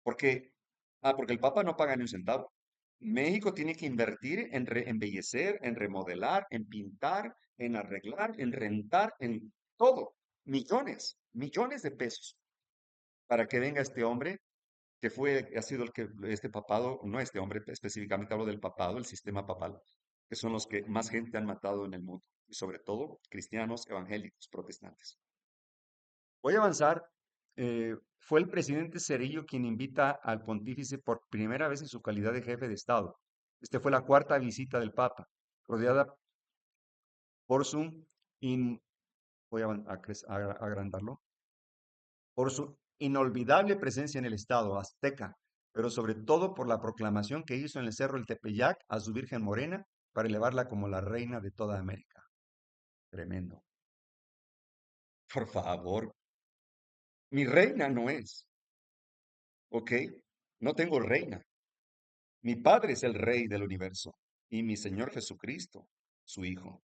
Speaker 1: porque, porque el Papa no paga ni un centavo. México tiene que invertir en embellecer, en remodelar, en pintar, en arreglar, en rentar, en todo. Millones, millones de pesos para que venga este hombre que ha sido el que, este papado, no este hombre específicamente, hablo del papado, el sistema papal, que son los que más gente han matado en el mundo, y sobre todo cristianos, evangélicos, protestantes. Voy a avanzar. Fue el presidente Cerillo quien invita al pontífice por primera vez en su calidad de jefe de Estado. Este fue la cuarta visita del Papa, rodeada por su, voy a agrandarlo, por su inolvidable presencia en el Estado azteca, pero sobre todo por la proclamación que hizo en el Cerro El Tepeyac a su Virgen Morena para elevarla como la reina de toda América. Tremendo. Por favor, mi reina no es, ¿ok? No tengo reina. Mi Padre es el Rey del universo y mi Señor Jesucristo, su Hijo.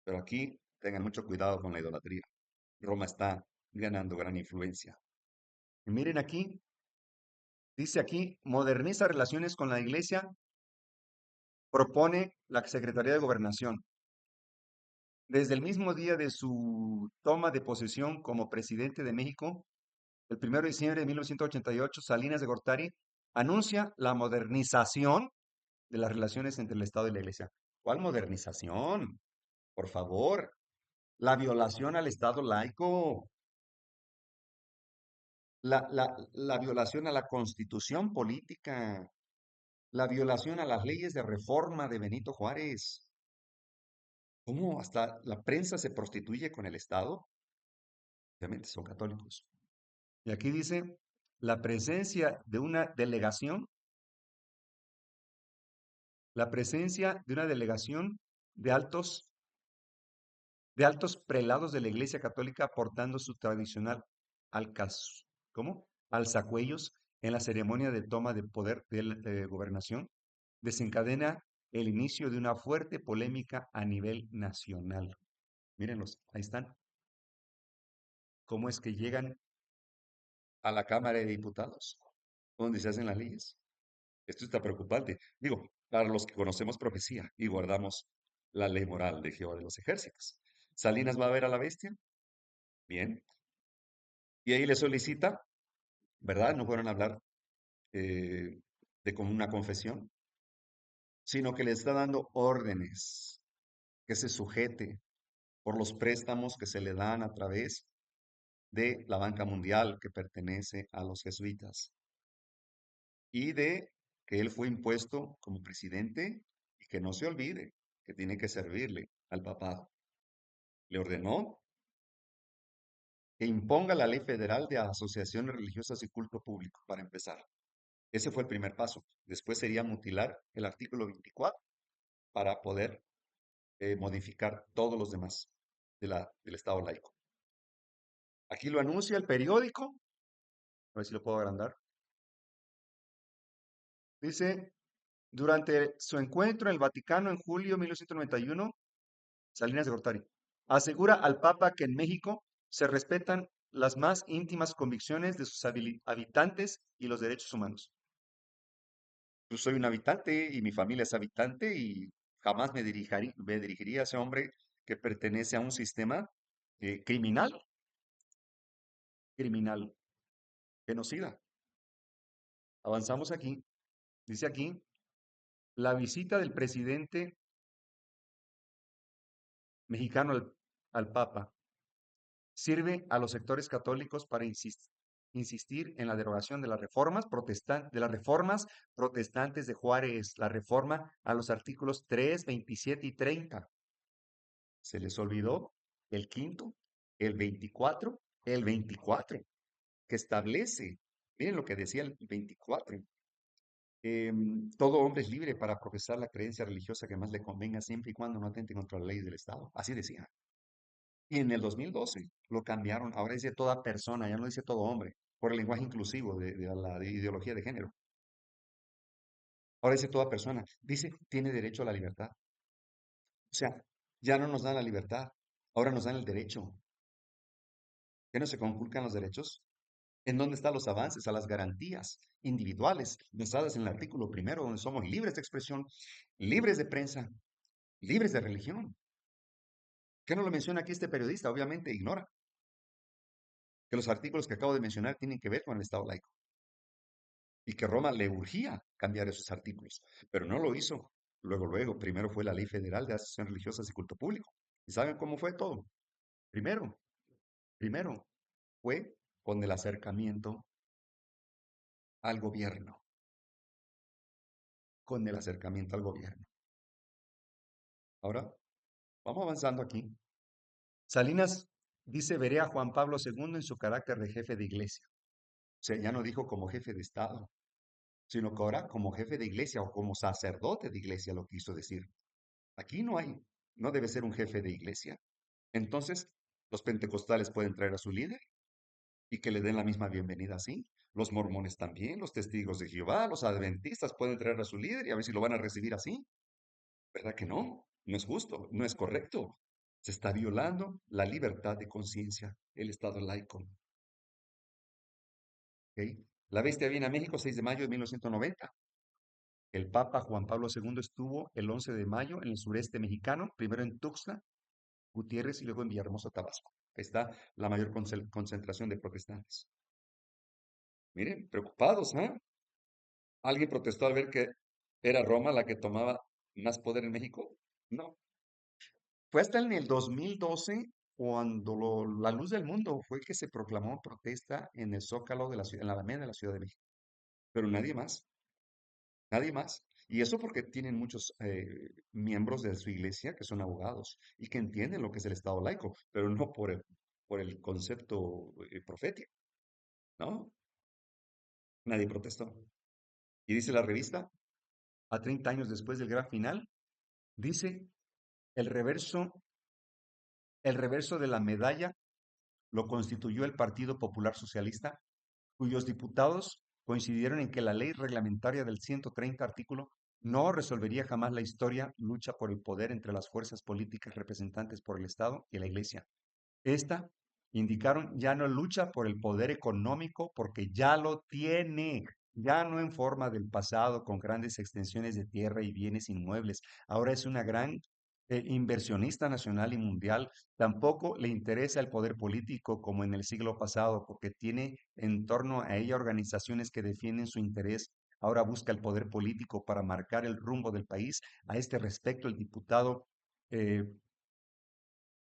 Speaker 1: Pero aquí tengan mucho cuidado con la idolatría. Roma está ganando gran influencia. Y miren aquí, dice aquí, moderniza relaciones con la iglesia, propone la Secretaría de Gobernación. Desde el mismo día de su toma de posesión como presidente de México, el 1 de diciembre de 1988, Salinas de Gortari anuncia la modernización de las relaciones entre el Estado y la Iglesia. ¿Cuál modernización? Por favor, la violación al Estado laico, la violación a la Constitución política, la violación a las leyes de reforma de Benito Juárez. ¿Cómo hasta la prensa se prostituye con el Estado? Obviamente son católicos. Y aquí dice, la presencia de una delegación, la presencia de una delegación de altos prelados de la Iglesia Católica portando su tradicional alcaz, ¿cómo? Alzacuellos en la ceremonia de toma de poder de la gobernación, desencadena el inicio de una fuerte polémica a nivel nacional. Mírenlos, ahí están. ¿Cómo es que llegan a la Cámara de Diputados, donde se hacen las leyes? Esto está preocupante. Digo, para los que conocemos profecía y guardamos la ley moral de Jehová de los ejércitos. Salinas va a ver a la bestia. Bien. Y ahí le solicita, ¿verdad? No fueron a hablar eh, de como una confesión, sino que le está dando órdenes que se sujete por los préstamos que se le dan a través de la banca mundial que pertenece a los jesuitas y de que él fue impuesto como presidente y que no se olvide que tiene que servirle al papado. Le ordenó que imponga la ley federal de asociaciones religiosas y culto público, para empezar. Ese fue el primer paso. Después sería mutilar el artículo 24 para poder modificar todos los demás del Estado laico. Aquí lo anuncia el periódico, a ver si lo puedo agrandar. Dice, durante su encuentro en el Vaticano en julio de 1991, Salinas de Gortari asegura al Papa que en México se respetan las más íntimas convicciones de sus habitantes y los derechos humanos. Yo soy un habitante y mi familia es habitante y jamás me dirigiría a ese hombre que pertenece a un sistema criminal, criminal, genocida. Avanzamos aquí. Dice aquí, la visita del presidente mexicano al Papa sirve a los sectores católicos para insistir en la derogación de las reformas protestantes de Juárez, la reforma a los artículos 3, 27 y 30. Se les olvidó el quinto, el 24, que establece, miren lo que decía el 24, todo hombre es libre para profesar la creencia religiosa que más le convenga siempre y cuando no atente contra la ley del Estado. Así decía. Y en el 2012 lo cambiaron, ahora dice toda persona, ya no dice todo hombre, por el lenguaje inclusivo de la ideología de género. Ahora dice toda persona, dice tiene derecho a la libertad. O sea, ya no nos dan la libertad, ahora nos dan el derecho. ¿Qué no se conculcan los derechos? ¿En dónde están los avances a las garantías individuales basadas en el artículo primero, donde somos libres de expresión, libres de prensa, libres de religión? ¿Qué no lo menciona aquí este periodista? Obviamente ignora que los artículos que acabo de mencionar tienen que ver con el Estado laico y que Roma le urgía cambiar esos artículos, pero no lo hizo. Luego, primero fue la Ley Federal de Asociaciones Religiosas y Culto Público. ¿Y saben cómo fue todo? Primero, primero fue con el acercamiento al gobierno, con el acercamiento al gobierno. Ahora, vamos avanzando aquí. Salinas dice, veré a Juan Pablo II en su carácter de jefe de iglesia. O sea, ya no dijo como jefe de Estado, sino que ahora como jefe de iglesia o como sacerdote de iglesia lo quiso decir. Aquí no debe ser un jefe de iglesia. Entonces, los pentecostales pueden traer a su líder y que le den la misma bienvenida así. Los mormones también, los testigos de Jehová, los adventistas pueden traer a su líder y a ver si lo van a recibir así. ¿Verdad que no? No es justo, no es correcto. Se está violando la libertad de conciencia, el Estado laico. ¿Ok? La bestia viene a México 6 de mayo de 1990. El Papa Juan Pablo II estuvo el 11 de mayo en el sureste mexicano, primero en Tuxtla Gutiérrez y luego en Villahermosa, Tabasco. Está la mayor concentración de protestantes. Miren, preocupados, ¿eh? ¿Alguien protestó al ver que era Roma la que tomaba más poder en México? No. Fue hasta en el 2012 cuando la luz del mundo fue que se proclamó protesta en el Zócalo de la ciudad, en la Alameda de la Ciudad de México. Pero nadie más, nadie más. Y eso porque tienen muchos miembros de su iglesia que son abogados y que entienden lo que es el Estado laico, pero no por el concepto profético, ¿no? Nadie protestó. Y dice la revista, a 30 años después del gran final, dice el reverso, el reverso de la medalla lo constituyó el Partido Popular Socialista, cuyos diputados coincidieron en que la ley reglamentaria del 130 artículo no resolvería jamás la historia lucha por el poder entre las fuerzas políticas representantes por el Estado y la Iglesia. Esta, indicaron, ya no lucha por el poder económico porque ya lo tiene, ya no en forma del pasado con grandes extensiones de tierra y bienes inmuebles. Ahora es una gran inversionista nacional y mundial. Tampoco le interesa el poder político como en el siglo pasado porque tiene en torno a ella organizaciones que defienden su interés. Ahora busca el poder político para marcar el rumbo del país. A este respecto, el diputado eh,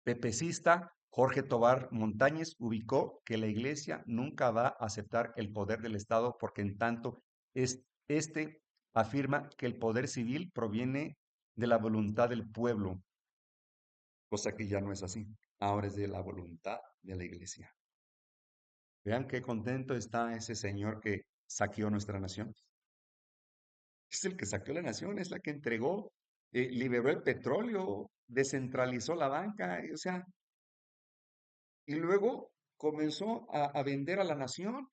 Speaker 1: pepecista Jorge Tobar Montañez ubicó que la Iglesia nunca va a aceptar el poder del Estado porque en tanto este afirma que el poder civil proviene de la voluntad del pueblo, cosa que ya no es así. Ahora es de la voluntad de la Iglesia. Vean qué contento está ese señor que saqueó nuestra nación. Es el que saqueó la nación, es la que entregó, liberó el petróleo, descentralizó la banca, o sea, y luego comenzó a vender a la nación.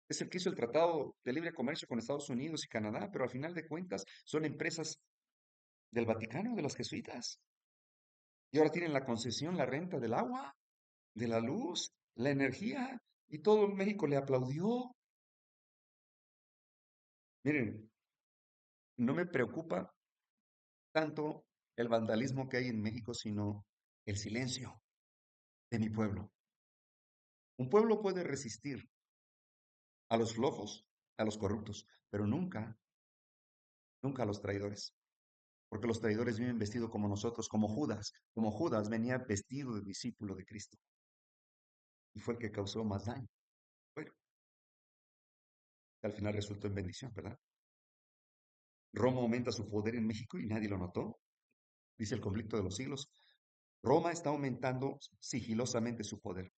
Speaker 1: Es el que hizo el Tratado de Libre Comercio con Estados Unidos y Canadá, pero al final de cuentas son empresas del Vaticano, de los jesuitas. Y ahora tienen la concesión, la renta del agua, de la luz, la energía, y todo México le aplaudió. Miren, no me preocupa tanto el vandalismo que hay en México, sino el silencio de mi pueblo. Un pueblo puede resistir a los flojos, a los corruptos, pero nunca, nunca a los traidores. Porque los traidores vienen vestidos como nosotros, como Judas venía vestido de discípulo de Cristo y fue el que causó más daño. Bueno, al final resultó en bendición, ¿verdad? Roma aumenta su poder en México y nadie lo notó, dice el conflicto de los siglos. Roma está aumentando sigilosamente su poder.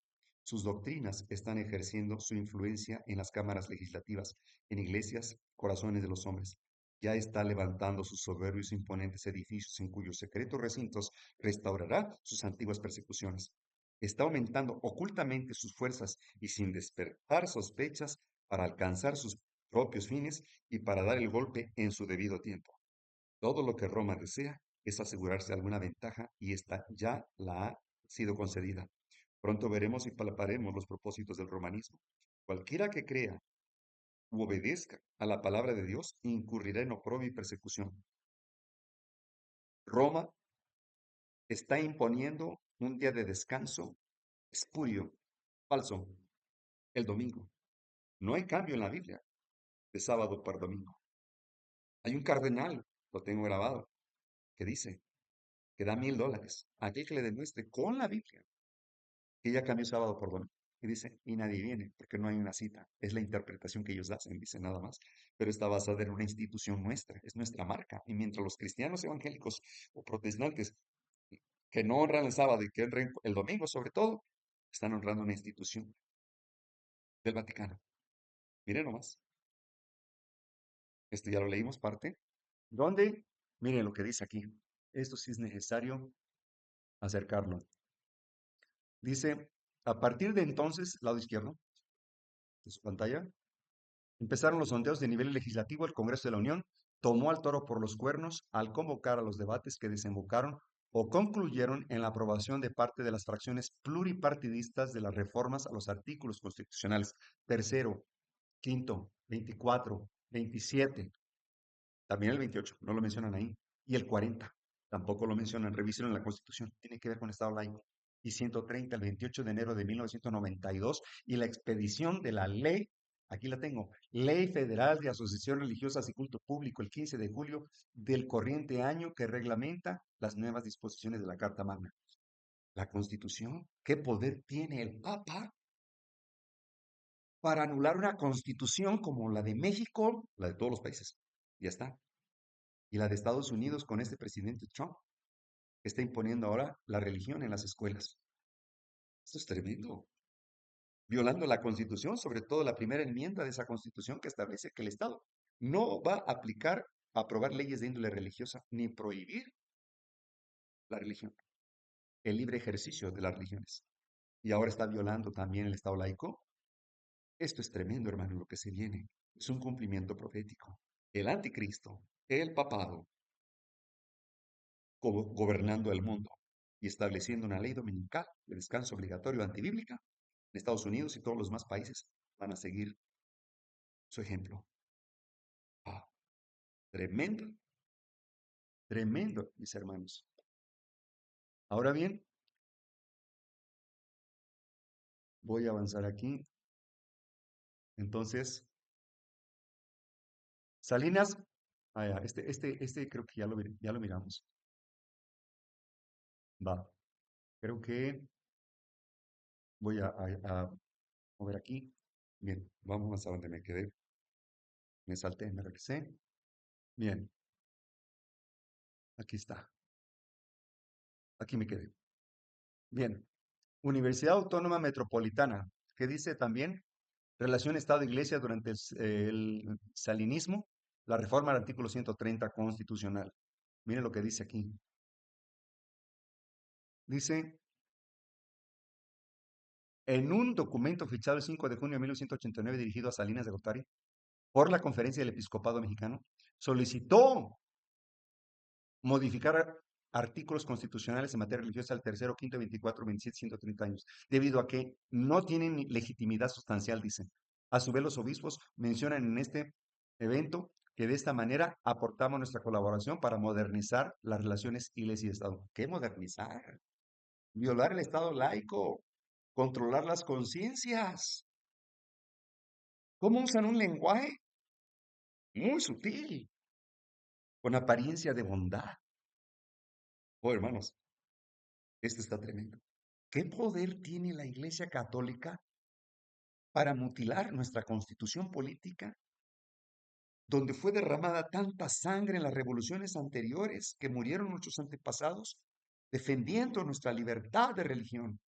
Speaker 1: Sus doctrinas están ejerciendo su influencia en las cámaras legislativas, en iglesias, corazones de los hombres. Ya está levantando sus soberbios e imponentes edificios en cuyos secretos recintos restaurará sus antiguas persecuciones. Está aumentando ocultamente sus fuerzas y sin despertar sospechas para alcanzar sus propios fines y para dar el golpe en su debido tiempo. Todo lo que Roma desea es asegurarse alguna ventaja y esta ya la ha sido concedida. Pronto veremos y palparemos los propósitos del romanismo. Cualquiera que crea u obedezca a la palabra de Dios incurrirá en oprobio y persecución. Roma está imponiendo un día de descanso espurio, falso, el domingo. No hay cambio en la Biblia de sábado para domingo. Hay un cardenal, lo tengo grabado, que dice que da $1000 a aquel que le demuestre con la Biblia que ya cambió sábado por domingo. Y dice, y nadie viene, porque no hay una cita. Es la interpretación que ellos hacen, dice nada más. Pero está basada en una institución nuestra, es nuestra marca. Y mientras los cristianos evangélicos o protestantes que no honran el sábado y que honran el domingo sobre todo, están honrando una institución del Vaticano. Miren nomás, esto ya lo leímos parte. ¿Dónde? Miren lo que dice aquí. Esto sí es necesario acercarlo. Dice, a partir de entonces, lado izquierdo de su pantalla, empezaron los sondeos de nivel legislativo. El Congreso de la Unión tomó al toro por los cuernos al convocar a los debates que desembocaron o concluyeron en la aprobación de parte de las fracciones pluripartidistas de las reformas a los artículos constitucionales. Tercero, quinto, 24, 27, también el 28, no lo mencionan ahí. Y el 40, tampoco lo mencionan. Revisen en la Constitución, tiene que ver con Estado laico. Y 130, el 28 de enero de 1992, y la expedición de la ley, aquí la tengo, Ley Federal de Asociaciones Religiosas y Culto Público, el 15 de julio del corriente año, que reglamenta las nuevas disposiciones de la Carta Magna. La Constitución, ¿qué poder tiene el Papa para anular una Constitución como la de México, la de todos los países? Ya está. Y la de Estados Unidos con este presidente Trump, que está imponiendo ahora la religión en las escuelas. Esto es tremendo. Violando la Constitución, sobre todo la primera enmienda de esa Constitución que establece que el Estado no va a aplicar, a aprobar leyes de índole religiosa, ni prohibir la religión, el libre ejercicio de las religiones. Y ahora está violando también el Estado laico. Esto es tremendo, hermano, lo que se viene. Es un cumplimiento profético. El anticristo, el papado, gobernando el mundo y estableciendo una ley dominical de descanso obligatorio antibíblica en Estados Unidos y todos los demás países van a seguir su ejemplo. Ah, tremendo, tremendo, mis hermanos. Ahora bien, voy a avanzar aquí. Entonces, Salinas, este creo que ya lo miramos. Va, creo que voy a mover aquí. Bien, vamos a donde me quedé. Me salté, me regresé. Bien, aquí está. Aquí me quedé. Bien, Universidad Autónoma Metropolitana, que dice también relación Estado-Iglesia durante el salinismo, la reforma del artículo 130 constitucional. Mire lo que dice aquí. Dice, en un documento fichado el 5 de junio de 1989 dirigido a Salinas de Gortari por la Conferencia del Episcopado Mexicano, solicitó modificar artículos constitucionales en materia religiosa al tercero, quinto, 24, 27, 130 años, debido a que no tienen legitimidad sustancial, dicen. A su vez, los obispos mencionan en este evento que de esta manera aportamos nuestra colaboración para modernizar las relaciones iglesia y Estado. ¿Qué modernizar? Violar el Estado laico, controlar las conciencias. ¿Cómo usan un lenguaje muy sutil, con apariencia de bondad? Oh, hermanos, esto está tremendo. ¿Qué poder tiene la Iglesia Católica para mutilar nuestra constitución política, donde fue derramada tanta sangre en las revoluciones anteriores que murieron nuestros antepasados defendiendo nuestra libertad de religión?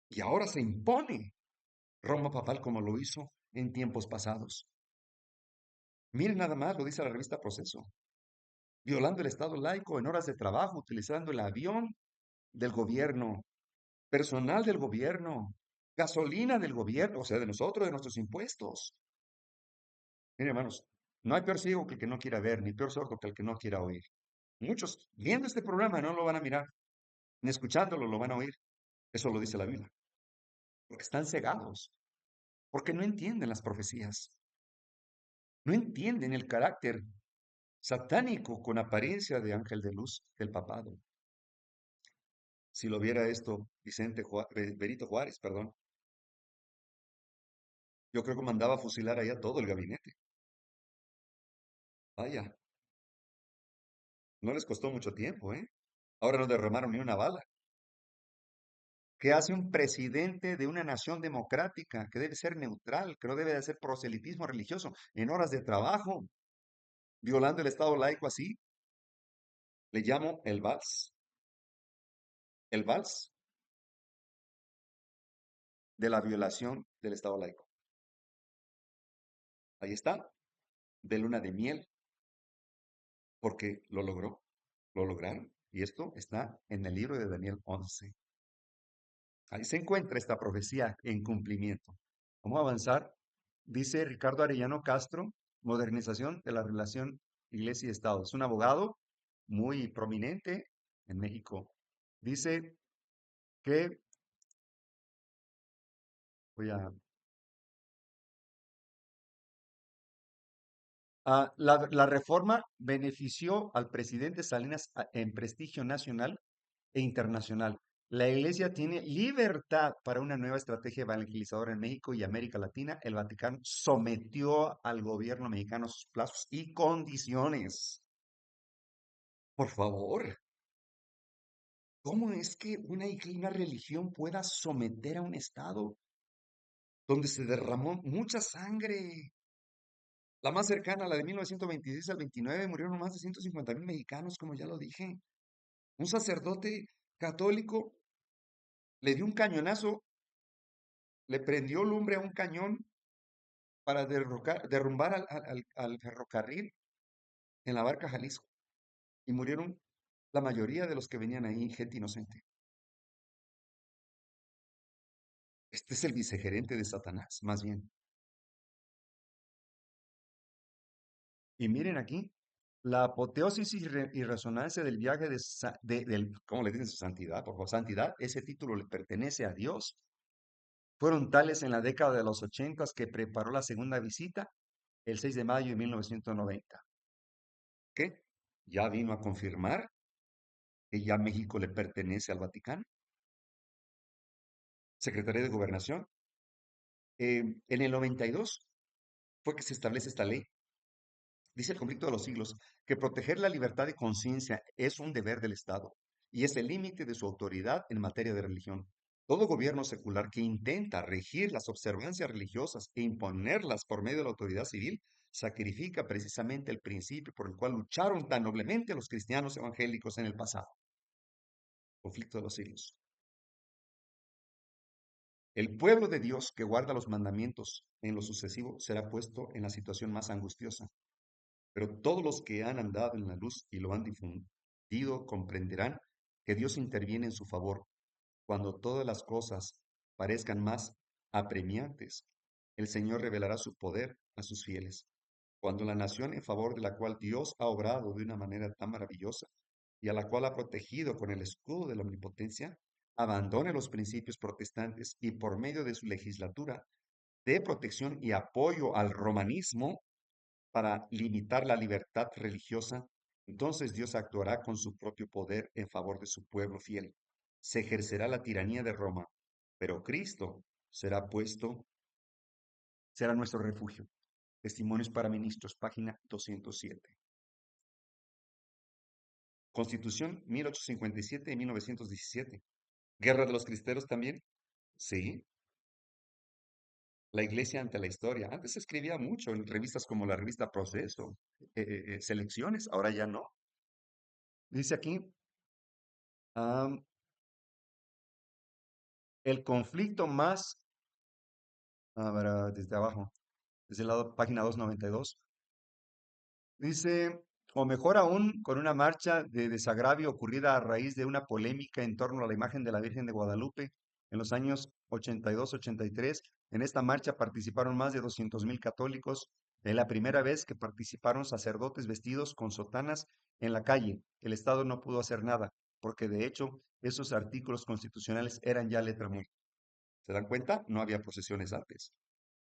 Speaker 1: Y ahora se impone Roma papal como lo hizo en tiempos pasados. Miren nada más, lo dice la revista Proceso, violando el Estado laico en horas de trabajo, utilizando el avión del gobierno, personal del gobierno, gasolina del gobierno, o sea, de nosotros, de nuestros impuestos. Miren, hermanos, no hay peor ciego que el que no quiera ver, ni peor sordo que el que no quiera oír. Muchos viendo este programa no lo van a mirar, ni escuchándolo lo van a oír. Eso lo dice la Biblia. Porque están cegados, porque no entienden las profecías, no entienden el carácter satánico con apariencia de ángel de luz del papado. Si lo viera esto Benito Juárez, perdón, yo creo que mandaba a fusilar allá todo el gabinete. Vaya, no les costó mucho tiempo, ¿eh? Ahora no derramaron ni una bala. ¿Qué hace un presidente de una nación democrática que debe ser neutral, que no debe de hacer proselitismo religioso en horas de trabajo, violando el Estado laico así? Le llamo el vals de la violación del Estado laico. Ahí está, de luna de miel, porque lo logró, lo lograron. Y esto está en el libro de Daniel 11. Ahí se encuentra esta profecía en cumplimiento. ¿Cómo avanzar? Dice Ricardo Arellano Castro, modernización de la relación Iglesia y Estado. Es un abogado muy prominente en México. Dice que, voy a, la reforma benefició al presidente Salinas en prestigio nacional e internacional. La Iglesia tiene libertad para una nueva estrategia evangelizadora en México y América Latina. El Vaticano sometió al gobierno mexicano a sus plazos y condiciones. Por favor, ¿cómo es que una religión pueda someter a un Estado donde se derramó mucha sangre? La más cercana, la de 1926 al 29, murieron más de 150,000 mexicanos, como ya lo dije. Un sacerdote católico le dio un cañonazo, le prendió lumbre a un cañón para derrumbar al ferrocarril en la Barca Jalisco. Y murieron la mayoría de los que venían ahí, gente inocente. Este es el vicegerente de Satanás, más bien. Y miren aquí, la apoteosis y resonancia del viaje ¿cómo le dicen su santidad? Por favor, santidad, ese título le pertenece a Dios. Fueron tales en la década de los 80 que preparó la segunda visita el 6 de mayo de 1990. ¿Qué? Ya vino a confirmar que ya México le pertenece al Vaticano. Secretaría de Gobernación. En el 92 fue que se establece esta ley. Dice el conflicto de los siglos que proteger la libertad de conciencia es un deber del Estado y es el límite de su autoridad en materia de religión. Todo gobierno secular que intenta regir las observancias religiosas e imponerlas por medio de la autoridad civil sacrifica precisamente el principio por el cual lucharon tan noblemente los cristianos evangélicos en el pasado. Conflicto de los siglos. El pueblo de Dios que guarda los mandamientos en lo sucesivo será puesto en la situación más angustiosa. Pero todos los que han andado en la luz y lo han difundido comprenderán que Dios interviene en su favor cuando todas las cosas parezcan más apremiantes. El Señor revelará su poder a sus fieles. Cuando la nación en favor de la cual Dios ha obrado de una manera tan maravillosa y a la cual ha protegido con el escudo de la omnipotencia, abandone los principios protestantes y por medio de su legislatura dé protección y apoyo al romanismo para limitar la libertad religiosa, entonces Dios actuará con su propio poder en favor de su pueblo fiel. Se ejercerá la tiranía de Roma, pero Cristo será nuestro refugio. Testimonios para Ministros, página 207. Constitución 1857 y 1917. Guerra de los Cristeros también. Sí. La Iglesia ante la historia. Antes se escribía mucho en revistas como la revista Proceso, Selecciones, ahora ya no. Dice aquí, am, el conflicto más, a ver, desde abajo, desde el lado, página 292, dice, o mejor aún, con una marcha de desagravio ocurrida a raíz de una polémica en torno a la imagen de la Virgen de Guadalupe en los años 82-83. En esta marcha participaron más de 200,000 católicos. Es la primera vez que participaron sacerdotes vestidos con sotanas en la calle. El Estado no pudo hacer nada, porque de hecho esos artículos constitucionales eran ya letra muerta. ¿Se dan cuenta? No había procesiones antes.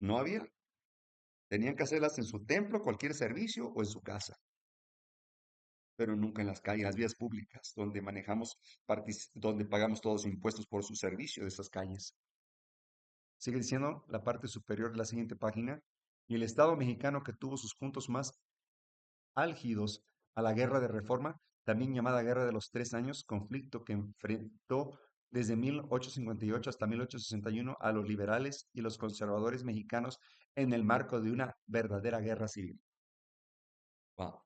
Speaker 1: No había. Tenían que hacerlas en su templo, cualquier servicio o en su casa, pero nunca en las calles, en las vías públicas, donde donde pagamos todos impuestos por su servicio de esas calles. Sigue diciendo la parte superior de la siguiente página. Y el Estado mexicano que tuvo sus puntos más álgidos a la Guerra de Reforma, también llamada Guerra de los 3 Años, conflicto que enfrentó desde 1858 hasta 1861 a los liberales y los conservadores mexicanos en el marco de una verdadera guerra civil. Wow,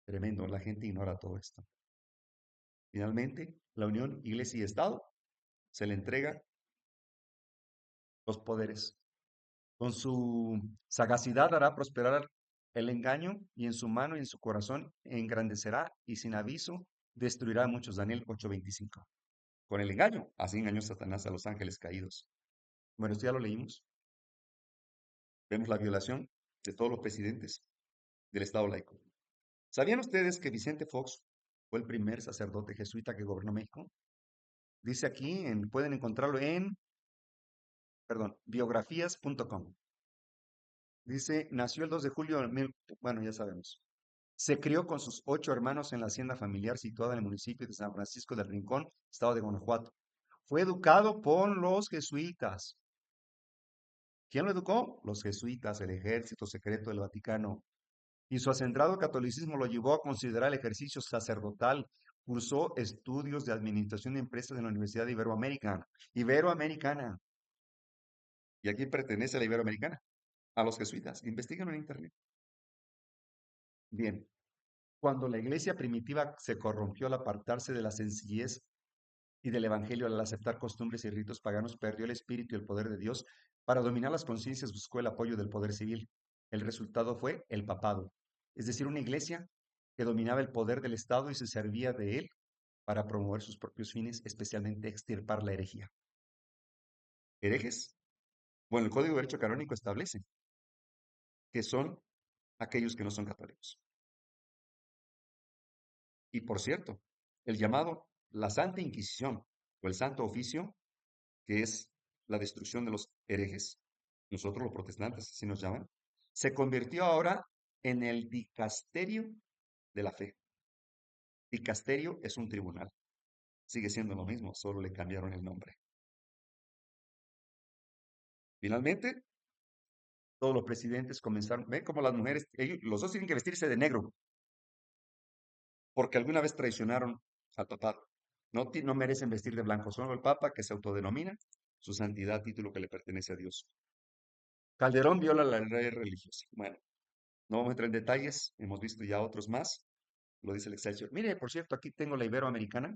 Speaker 1: tremendo, la gente ignora todo esto. Finalmente, la unión Iglesia y Estado se le entrega los poderes. Con su sagacidad hará prosperar el engaño y en su mano y en su corazón engrandecerá y sin aviso destruirá a muchos. Daniel 8:25. Con el engaño, así engañó Satanás a los ángeles caídos. Bueno, esto ya lo leímos. Vemos la violación de todos los presidentes del Estado laico. ¿Sabían ustedes que Vicente Fox Fue el primer sacerdote jesuita que gobernó México. Dice aquí, pueden encontrarlo en, perdón, biografías.com. Dice, nació el 2 de julio de bueno, ya sabemos. Se crió con sus 8 hermanos en la hacienda familiar situada en el municipio de San Francisco del Rincón, estado de Guanajuato. Fue educado por los jesuitas. ¿Quién lo educó? Los jesuitas, el ejército secreto del Vaticano. Y su acendrado catolicismo lo llevó a considerar el ejercicio sacerdotal. Cursó estudios de administración de empresas en la Universidad de Iberoamericana. Iberoamericana. Y aquí pertenece a la Iberoamericana, a los jesuitas. Investíganlo en internet. Bien, cuando la iglesia primitiva se corrompió al apartarse de la sencillez y del evangelio, al aceptar costumbres y ritos paganos, perdió el espíritu y el poder de Dios. Para dominar las conciencias buscó el apoyo del poder civil. El resultado fue el papado, es decir, una iglesia que dominaba el poder del Estado y se servía de él para promover sus propios fines, especialmente extirpar la herejía. ¿Herejes? Bueno, el Código de Derecho Canónico establece que son aquellos que no son católicos. Y por cierto, el llamado la Santa Inquisición o el Santo Oficio, que es la destrucción de los herejes, nosotros los protestantes así nos llaman, se convirtió ahora en el dicasterio de la fe. Dicasterio es un tribunal, sigue siendo lo mismo, solo le cambiaron el nombre. Finalmente, todos los presidentes comenzaron, ven como las mujeres, ellos, los dos tienen que vestirse de negro, porque alguna vez traicionaron al papado. No, no merecen vestir de blanco, solo el papa que se autodenomina su santidad, título que le pertenece a Dios. Calderón viola la ley religiosa. Bueno, no vamos a entrar en detalles, hemos visto ya otros más, lo dice el Excelsior. Mire, por cierto, aquí tengo la Iberoamericana,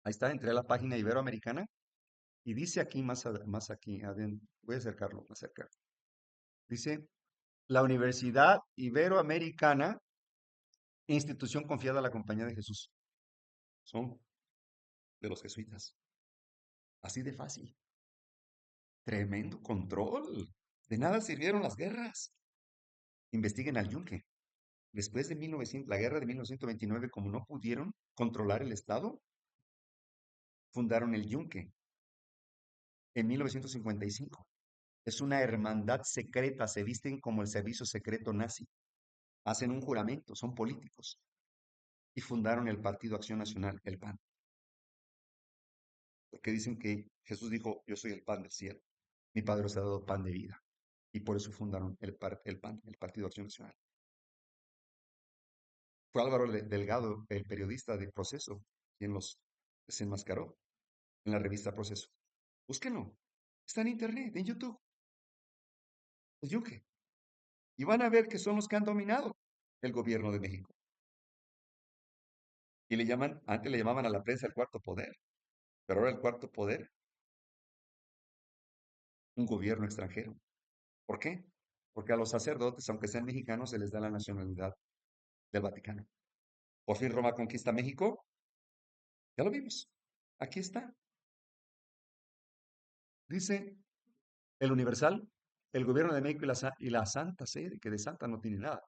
Speaker 1: ahí está, entré a la página Iberoamericana y dice aquí más aquí adentro, voy a acercarlo más cerca. Dice, la Universidad Iberoamericana, institución confiada a la Compañía de Jesús. Son de los jesuitas. Así de fácil. Tremendo control. De nada sirvieron las guerras. Investiguen al Yunque. Después de 1900, la guerra de 1929, como no pudieron controlar el Estado, fundaron el Yunque en 1955. Es una hermandad secreta, se visten como el servicio secreto nazi. Hacen un juramento, son políticos. Y fundaron el Partido Acción Nacional, el PAN. Porque dicen que Jesús dijo, yo soy el pan del cielo. Mi Padre os ha dado pan de vida. Y por eso fundaron el PAN, el Partido Acción Nacional. Fue Álvaro Delgado, el periodista de Proceso, quien los desenmascaró en la revista Proceso. Búsquenlo. Está en internet, en YouTube. El Yunque. Y van a ver que son los que han dominado el gobierno de México. Y le llaman, antes le llamaban a la prensa el cuarto poder, pero ahora el cuarto poder, un gobierno extranjero. ¿Por qué? Porque a los sacerdotes, aunque sean mexicanos, se les da la nacionalidad del Vaticano. Por fin Roma conquista México. Ya lo vimos. Aquí está. Dice el Universal, el gobierno de México y la Santa Sede, que de santa no tiene nada,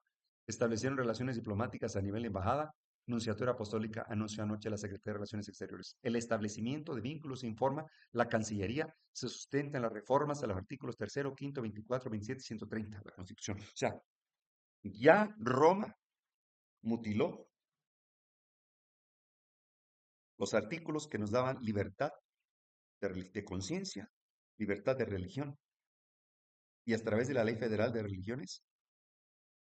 Speaker 1: establecieron relaciones diplomáticas a nivel de embajada, nunciatura apostólica, anunció anoche la Secretaría de Relaciones Exteriores. El establecimiento de vínculos informa la Cancillería, se sustenta en las reformas a los artículos 3º, 5º, 24, 27 y 130 de la Constitución. O sea, ya Roma mutiló los artículos que nos daban libertad de conciencia, libertad de religión, y a través de la Ley Federal de Religiones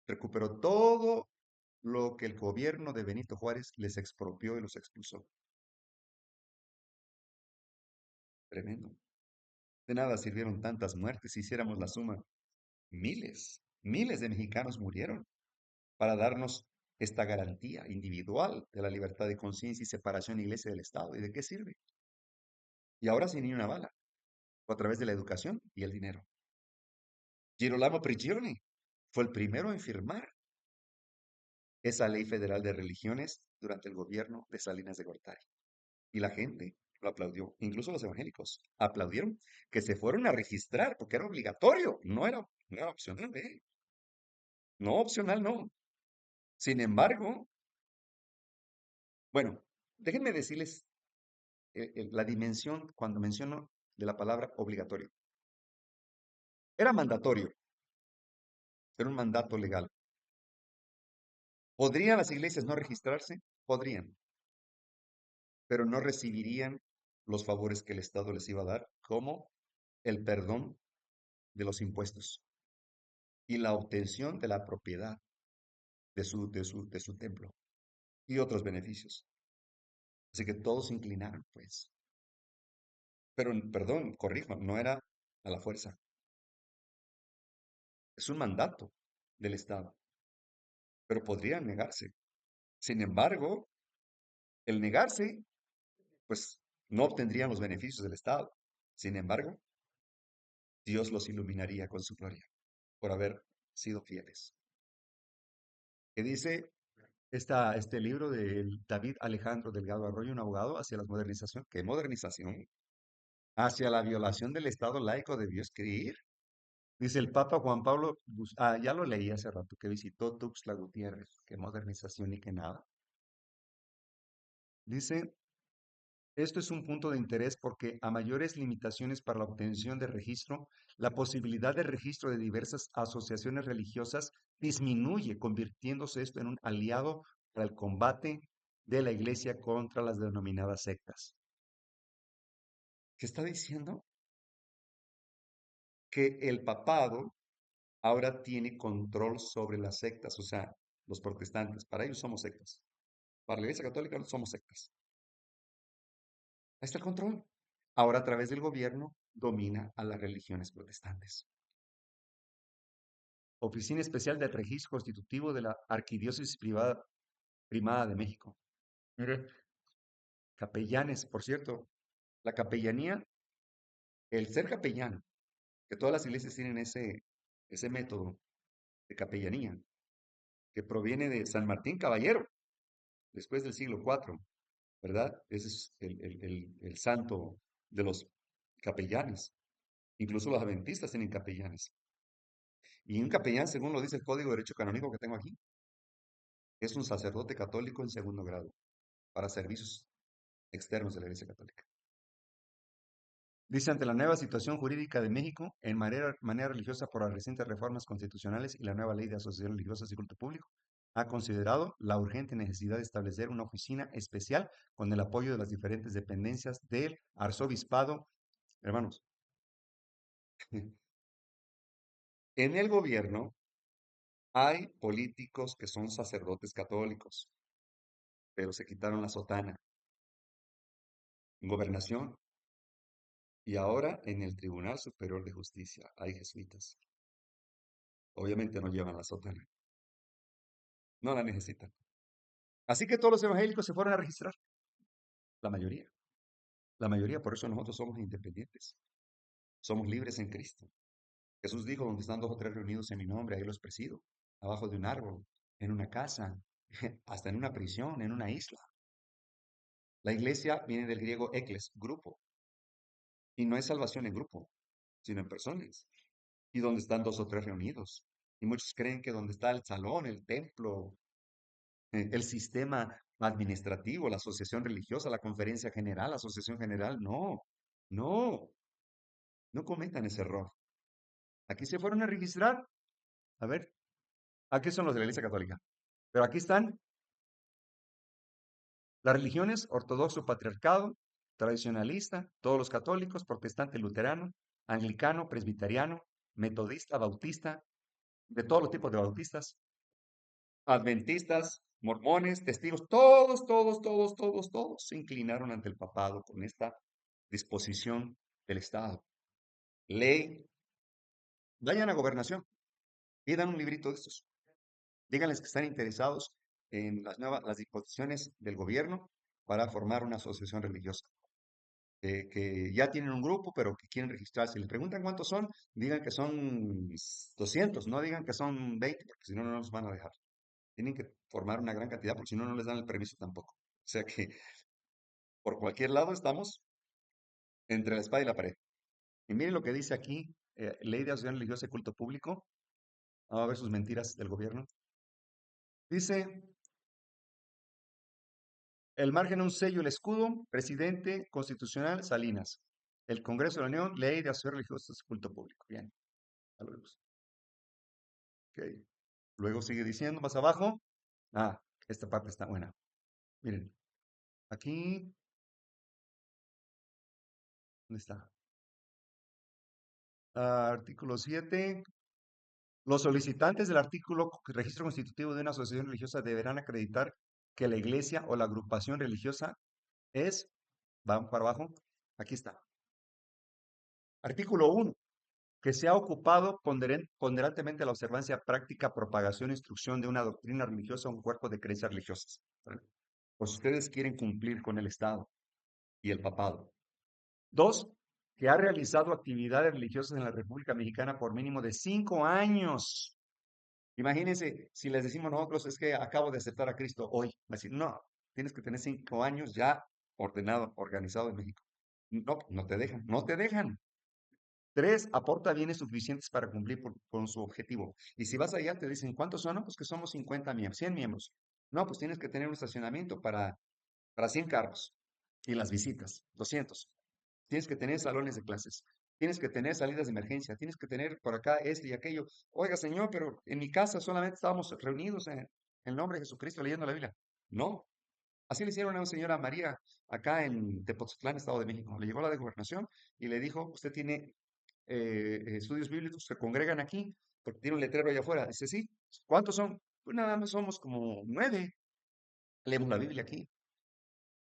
Speaker 1: recuperó todo lo que el gobierno de Benito Juárez les expropió y los expulsó. Tremendo. De nada sirvieron tantas muertes, si hiciéramos la suma. Miles, miles de mexicanos murieron para darnos esta garantía individual de la libertad de conciencia y separación iglesia del Estado. ¿Y de qué sirve? Y ahora sin ni una bala, o a través de la educación y el dinero. Girolamo Prigioni fue el primero en firmar esa ley federal de religiones durante el gobierno de Salinas de Gortari. Y la gente lo aplaudió, incluso los evangélicos aplaudieron que se fueron a registrar porque era obligatorio, no era opcional, ¿eh? No opcional, no. Sin embargo, Bueno, déjenme decirles la dimensión cuando menciono de la palabra obligatorio. Era mandatorio, era un mandato legal. ¿Podrían las iglesias no registrarse? Podrían, pero no recibirían los favores que el Estado les iba a dar, como el perdón de los impuestos y la obtención de la propiedad de su templo y otros beneficios. Así que todos se inclinaron, pues. Pero, perdón, corrijo, no era a la fuerza. Es un mandato del Estado, pero podrían negarse. Sin embargo, el negarse, pues no obtendrían los beneficios del Estado. Sin embargo, Dios los iluminaría con su gloria por haber sido fieles. Que dice este libro de David Alejandro Delgado Arroyo, un abogado, hacia la modernización. ¿Qué modernización? Hacia la violación del Estado laico debió escribir. Dice el Papa Juan Pablo, ya lo leí hace rato, que visitó Tuxtla Gutiérrez. Qué modernización ni qué nada. Dice, esto es un punto de interés porque a mayores limitaciones para la obtención de registro, la posibilidad de registro de diversas asociaciones religiosas disminuye, convirtiéndose esto en un aliado para el combate de la Iglesia contra las denominadas sectas. ¿Qué está diciendo? Que el papado ahora tiene control sobre las sectas, o sea, los protestantes. Para ellos somos sectas. Para la Iglesia Católica no somos sectas. Ahí está el control. Ahora a través del gobierno domina a las religiones protestantes. Oficina Especial del Registro Constitutivo de la Arquidiócesis Primada de México. Mire, capellanes, por cierto, la capellanía, el ser capellán, que todas las iglesias tienen ese método de capellanía, que proviene de San Martín Caballero, después del siglo IV, ¿verdad? Ese es el santo de los capellanes. Incluso los adventistas tienen capellanes. Y un capellán, según lo dice el Código de Derecho Canónico que tengo aquí, es un sacerdote católico en segundo grado para servicios externos de la Iglesia Católica. Dice, ante la nueva situación jurídica de México, en manera religiosa por las recientes reformas constitucionales y la nueva ley de asociaciones religiosas y culto público, ha considerado la urgente necesidad de establecer una oficina especial con el apoyo de las diferentes dependencias del arzobispado. Hermanos, en el gobierno hay políticos que son sacerdotes católicos, pero se quitaron la sotana. En gobernación y ahora en el Tribunal Superior de Justicia hay jesuitas. Obviamente no llevan la sotana, no la necesitan. Así que todos los evangélicos se fueron a registrar, la mayoría. La mayoría, por eso nosotros somos independientes. Somos libres en Cristo. Jesús dijo, donde están dos o tres reunidos en mi nombre, ahí los presido. Abajo de un árbol, en una casa, hasta en una prisión, en una isla. La iglesia viene del griego ekles, grupo. Y no es salvación en grupo, sino en personas. Y donde están dos o tres reunidos. Y muchos creen que donde está el salón, el templo, el sistema administrativo, la asociación religiosa, la conferencia general, la asociación general, no, no, no cometan ese error. Aquí se fueron a registrar. A ver, aquí son los de la Iglesia Católica. Pero aquí están las religiones, ortodoxo, patriarcado, tradicionalista, todos los católicos, protestante, luterano, anglicano, presbiteriano, metodista, bautista, de todos los tipos de bautistas, adventistas, mormones, testigos, todos se inclinaron ante el papado con esta disposición del Estado. Ley, vayan a gobernación, pidan un librito de estos. Díganles que están interesados en las disposiciones del gobierno para formar una asociación religiosa. Que ya tienen un grupo, pero que quieren registrarse. Si les preguntan cuántos son, digan que son 200, no digan que son 20, porque si no, no nos van a dejar. Tienen que formar una gran cantidad, porque si no, no les dan el permiso tampoco. O sea que por cualquier lado estamos entre la espada y la pared. Y miren lo que dice aquí, Ley de Asociación Religiosa y Culto Público. Vamos a ver sus mentiras del gobierno. Dice, El margen, un sello, el escudo, presidente constitucional, Salinas. El Congreso de la Unión, ley de asociaciones religiosas, culto público. Bien, a la luz. Ok. Luego sigue diciendo más abajo. Ah, esta parte está buena. Miren, aquí, ¿dónde está? Artículo 7. Los solicitantes del artículo registro constitutivo de una asociación religiosa deberán acreditar que la iglesia o la agrupación religiosa es, van para abajo, aquí está. Artículo 1. Que se ha ocupado ponderantemente la observancia práctica, propagación e instrucción de una doctrina religiosa o un cuerpo de creencias religiosas. ¿Vale? Pues ustedes quieren cumplir con el Estado y el papado. 2. Que ha realizado actividades religiosas en la República Mexicana por mínimo de 5 años. Imagínense, si les decimos nosotros, es que acabo de aceptar a Cristo hoy. Va a decir, no, tienes que tener 5 años ya ordenado, organizado en México. No, no te dejan, no te dejan. 3, aporta bienes suficientes para cumplir con su objetivo. Y si vas allá, te dicen, ¿cuántos son? No, pues que somos 50 miembros, 100 miembros. No, pues tienes que tener un estacionamiento para 100 carros. Y las visitas, 200. Tienes que tener salones de clases. Tienes que tener salidas de emergencia. Tienes que tener por acá esto y aquello. Oiga, señor, pero en mi casa solamente estábamos reunidos en el nombre de Jesucristo leyendo la Biblia. No. Así le hicieron a una señora María acá en Tepoztlán, Estado de México. Le llegó la de gobernación y le dijo, usted tiene estudios bíblicos, se congregan aquí, porque tiene un letrero allá afuera. Dice, sí. ¿Cuántos son? Pues nada más somos como 9. Leemos la Biblia aquí.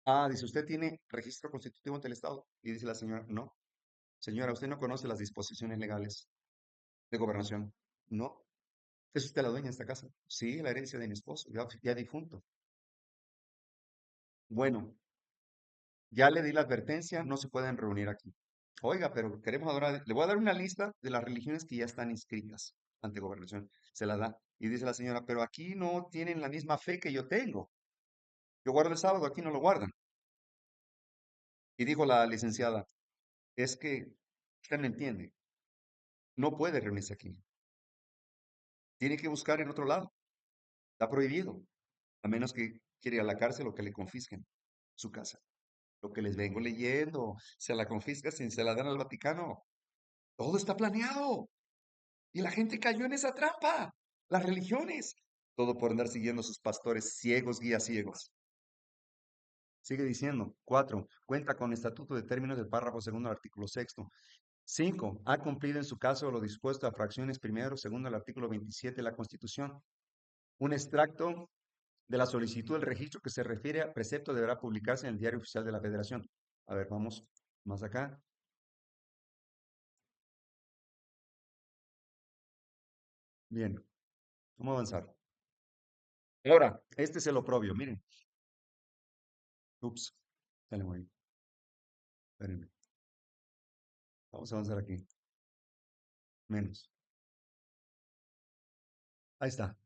Speaker 1: Ah, dice, ¿usted tiene registro constitutivo ante el Estado? Y dice la señora, no. Señora, usted no conoce las disposiciones legales de gobernación. No. ¿Es usted la dueña de esta casa? Sí, la herencia de mi esposo, ya difunto. Bueno, ya le di la advertencia, no se pueden reunir aquí. Oiga, pero queremos adorar. Le voy a dar una lista de las religiones que ya están inscritas ante gobernación. Se la da. Y dice la señora, pero aquí no tienen la misma fe que yo tengo. Yo guardo el sábado, aquí no lo guardan. Y dijo la licenciada, es que usted no entiende, no puede reunirse aquí. Tiene que buscar en otro lado. Está prohibido, a menos que quiera ir a la cárcel o que le confisquen su casa. Lo que les vengo leyendo, se la confiscan si se la dan al Vaticano. Todo está planeado. Y la gente cayó en esa trampa. Las religiones. Todo por andar siguiendo a sus pastores ciegos, guías ciegos. Sigue diciendo. 4. Cuenta con estatuto de términos del párrafo segundo del artículo sexto. 5. Ha cumplido en su caso lo dispuesto a fracciones primero, segundo del artículo 27 de la Constitución. Un extracto de la solicitud del registro que se refiere a precepto deberá publicarse en el Diario Oficial de la Federación. A ver, vamos más acá. Bien, vamos a avanzar. Ahora, este es el oprobio, miren. Ups, dale, muy bien. Espérenme. Vamos a avanzar aquí. Menos. Ahí está.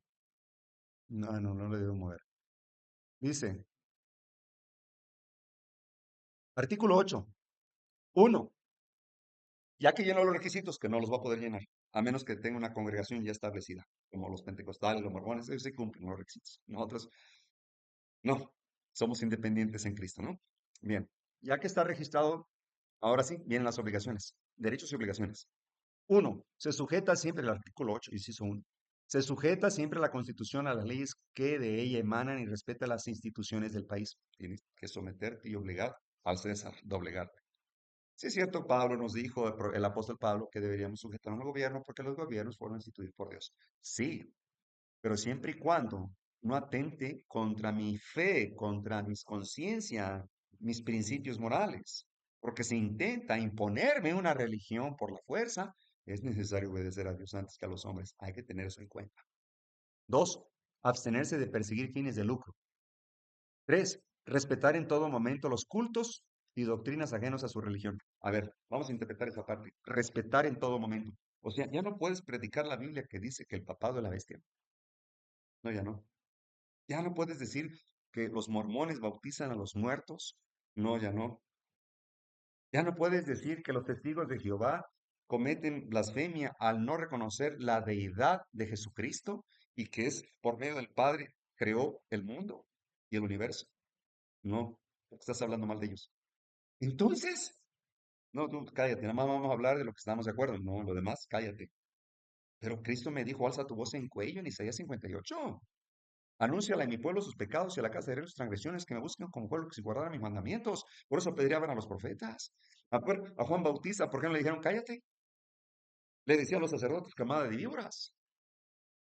Speaker 1: No, no, no le debo mover. Dice, artículo 8. 1. Ya que llenó los requisitos, que no los va a poder llenar, a menos que tenga una congregación ya establecida, como los pentecostales, los mormones, ellos sí cumplen los requisitos. Nosotros no, somos independientes en Cristo, ¿no? Bien, ya que está registrado, ahora sí, vienen las obligaciones, derechos y obligaciones. 1. Se sujeta siempre el artículo 8, inciso 1. Se sujeta siempre la Constitución a las leyes que de ella emanan y respeta las instituciones del país. Tienes que someterte y obligar al César, doblegarte. Sí, es cierto, Pablo nos dijo, el apóstol Pablo, que deberíamos sujetarnos al gobierno porque los gobiernos fueron instituidos por Dios. Sí, pero siempre y cuando no atente contra mi fe, contra mis conciencia, mis principios morales. Porque si intenta imponerme una religión por la fuerza, es necesario obedecer a Dios antes que a los hombres. Hay que tener eso en cuenta. 2. Abstenerse de perseguir fines de lucro. 3. Respetar en todo momento los cultos y doctrinas ajenos a su religión. A ver, vamos a interpretar esa parte. Respetar en todo momento. O sea, ya no puedes predicar la Biblia que dice que el papado es la bestia. No, ya no. Ya no puedes decir que los mormones bautizan a los muertos. No, ya no. Ya no puedes decir que los testigos de Jehová cometen blasfemia al no reconocer la deidad de Jesucristo y que es por medio del Padre creó el mundo y el universo. No, estás hablando mal de ellos. Entonces, no, tú cállate, nada más vamos a hablar de lo que estamos de acuerdo. No, lo demás, cállate. Pero Cristo me dijo, alza tu voz en cuello en Isaías 58. Anúnciale a mi pueblo sus pecados y a la casa de Israel sus transgresiones, que me busquen como pueblo que se guardara mis mandamientos. Por eso apedreaban a los profetas. A Juan Bautista, ¿por qué no le dijeron cállate? Le decían los sacerdotes, camada de víboras,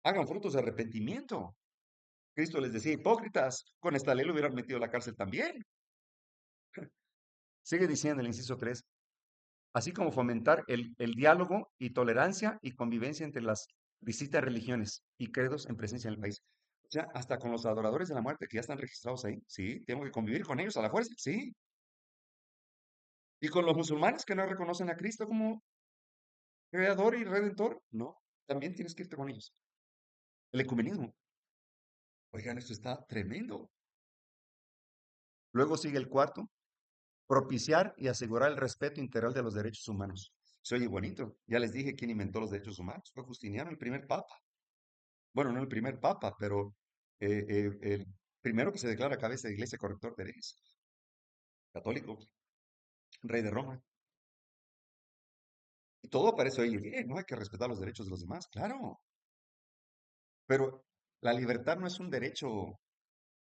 Speaker 1: hagan frutos de arrepentimiento. Cristo les decía, hipócritas, con esta ley lo hubieran metido a la cárcel también. Sigue diciendo el inciso 3, así como fomentar el diálogo y tolerancia y convivencia entre las distintas religiones y credos en presencia en el país. O sea, hasta con los adoradores de la muerte que ya están registrados ahí, sí, tengo que convivir con ellos a la fuerza, sí. Y con los musulmanes que no reconocen a Cristo como creador y redentor, no, también tienes que irte con ellos. El ecumenismo. Oigan, esto está tremendo. Luego sigue el cuarto, propiciar y asegurar el respeto integral de los derechos humanos. Se oye bonito. Ya les dije quién inventó los derechos humanos. Fue Justiniano, el primer papa. Bueno, no el primer papa, pero el primero que se declara cabeza de iglesia corrector de herejes. Católico, rey de Roma. Y todo parece oye bien, ¿no? Hay que respetar los derechos de los demás, claro. Pero la libertad no es un derecho.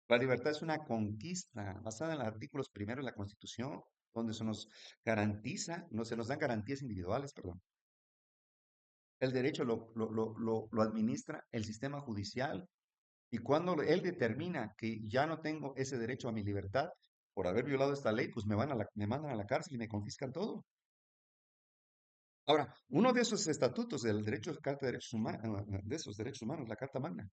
Speaker 1: La libertad es una conquista basada en los artículos primeros de la Constitución, donde se nos garantiza, no se nos dan garantías individuales, perdón. El derecho lo administra el sistema judicial y cuando él determina que ya no tengo ese derecho a mi libertad por haber violado esta ley, pues me mandan a la cárcel y me confiscan todo. Ahora, uno de esos estatutos del derecho de Carta de Derechos Humanos, de esos derechos humanos, la Carta Magna,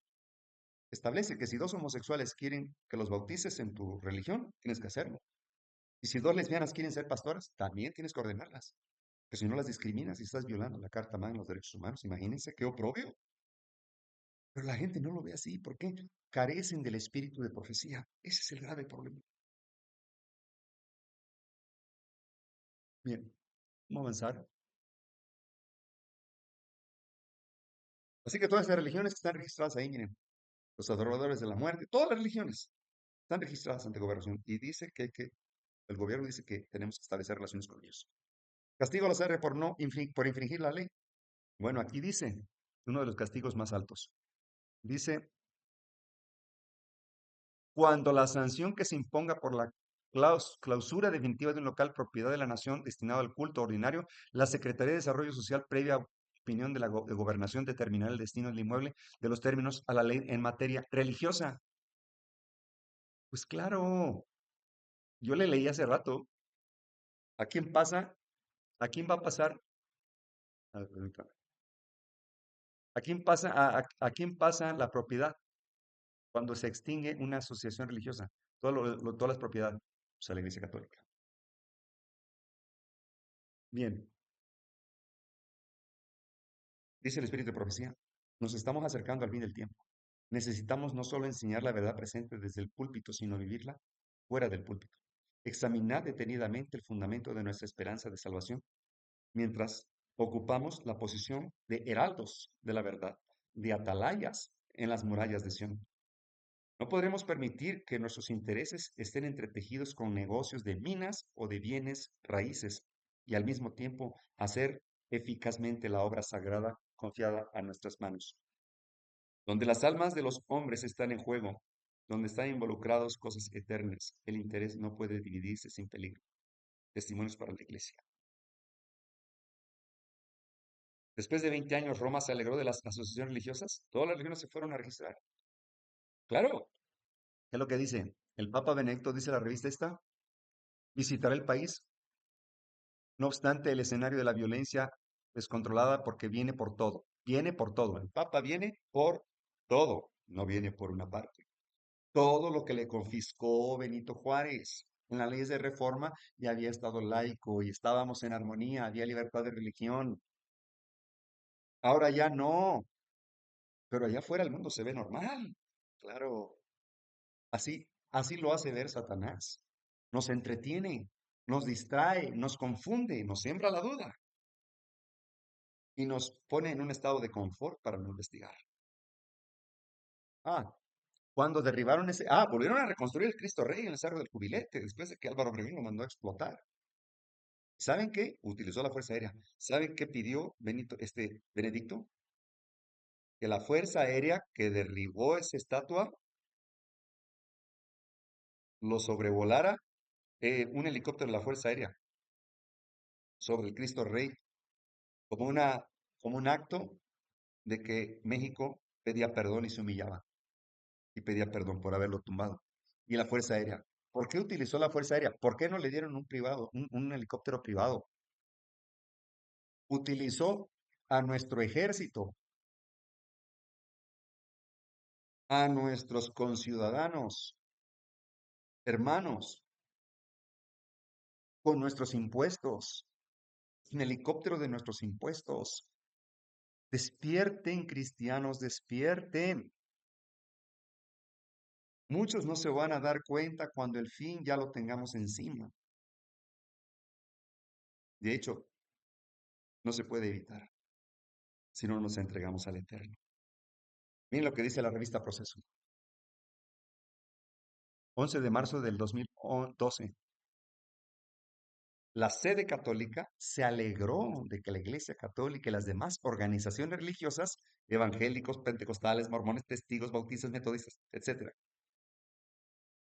Speaker 1: establece que si dos homosexuales quieren que los bautices en tu religión, tienes que hacerlo. Y si dos lesbianas quieren ser pastoras, también tienes que ordenarlas. Que si no las discriminas y estás violando la Carta Magna de los Derechos Humanos, imagínense qué oprobio. Pero la gente no lo ve así. ¿Por qué? Carecen del espíritu de profecía. Ese es el grave problema. Bien, vamos a avanzar. Así que todas las religiones que están registradas ahí, miren, los adoradores de la muerte, todas las religiones están registradas ante gobernación y dice el gobierno dice que tenemos que establecer relaciones con ellos. Castigo a los R por no por infringir la ley. Bueno, aquí dice uno de los castigos más altos. Dice cuando la sanción que se imponga por la clausura definitiva de un local propiedad de la nación destinado al culto ordinario, la Secretaría de Desarrollo Social, previa opinión de la de gobernación, determinará el destino del inmueble de los términos a la ley en materia religiosa. Pues claro, yo le leí hace rato, ¿a quién pasa? ¿A quién va a pasar? A ver, permítame. ¿A quién pasa? ¿A quién pasa la propiedad cuando se extingue una asociación religiosa? Todas las propiedades, o sea, la Iglesia Católica. Bien, dice el Espíritu de Profecía, nos estamos acercando al fin del tiempo. Necesitamos no solo enseñar la verdad presente desde el púlpito, sino vivirla fuera del púlpito. Examinar detenidamente el fundamento de nuestra esperanza de salvación, mientras ocupamos la posición de heraldos de la verdad, de atalayas en las murallas de Sión. No podremos permitir que nuestros intereses estén entretejidos con negocios de minas o de bienes raíces y al mismo tiempo hacer eficazmente la obra sagrada confiada a nuestras manos. Donde las almas de los hombres están en juego, donde están involucrados cosas eternas, el interés no puede dividirse sin peligro. Testimonios para la Iglesia. Después de 20 años, Roma se alegró de las asociaciones religiosas. Todas las religiones se fueron a registrar. Claro. ¿Qué es lo que dice? El Papa Benedicto, dice la revista esta, visitará el país. No obstante, el escenario de la violencia descontrolada porque viene por todo. Viene por todo. El Papa viene por todo. No viene por una parte. Todo lo que le confiscó Benito Juárez. En las leyes de reforma ya había estado laico y estábamos en armonía, había libertad de religión. Ahora ya no, pero allá afuera el mundo se ve normal. Claro, así lo hace ver Satanás. Nos entretiene, nos distrae, nos confunde, nos siembra la duda y nos pone en un estado de confort para no investigar. Ah, Cuando derribaron volvieron a reconstruir el Cristo Rey en el Cerro del Jubilete, después de que Álvaro Obregón lo mandó a explotar. ¿Saben qué? Utilizó la Fuerza Aérea. ¿Saben qué pidió Benedicto? Que la Fuerza Aérea que derribó esa estatua lo sobrevolara un helicóptero de la Fuerza Aérea sobre el Cristo Rey, como como un acto de que México pedía perdón y se humillaba, y pedía perdón por haberlo tumbado. Y la Fuerza Aérea. ¿Por qué utilizó la Fuerza Aérea? ¿Por qué no le dieron un privado, un helicóptero privado? Utilizó a nuestro ejército, a nuestros conciudadanos, hermanos, con nuestros impuestos, un helicóptero de nuestros impuestos. Despierten, cristianos, despierten. Muchos no se van a dar cuenta cuando el fin ya lo tengamos encima. De hecho, no se puede evitar si no nos entregamos al Eterno. Miren lo que dice la revista Proceso. 11 de marzo del 2012. La sede católica se alegró de que la Iglesia Católica y las demás organizaciones religiosas, evangélicos, pentecostales, mormones, testigos, bautistas, metodistas, etcétera,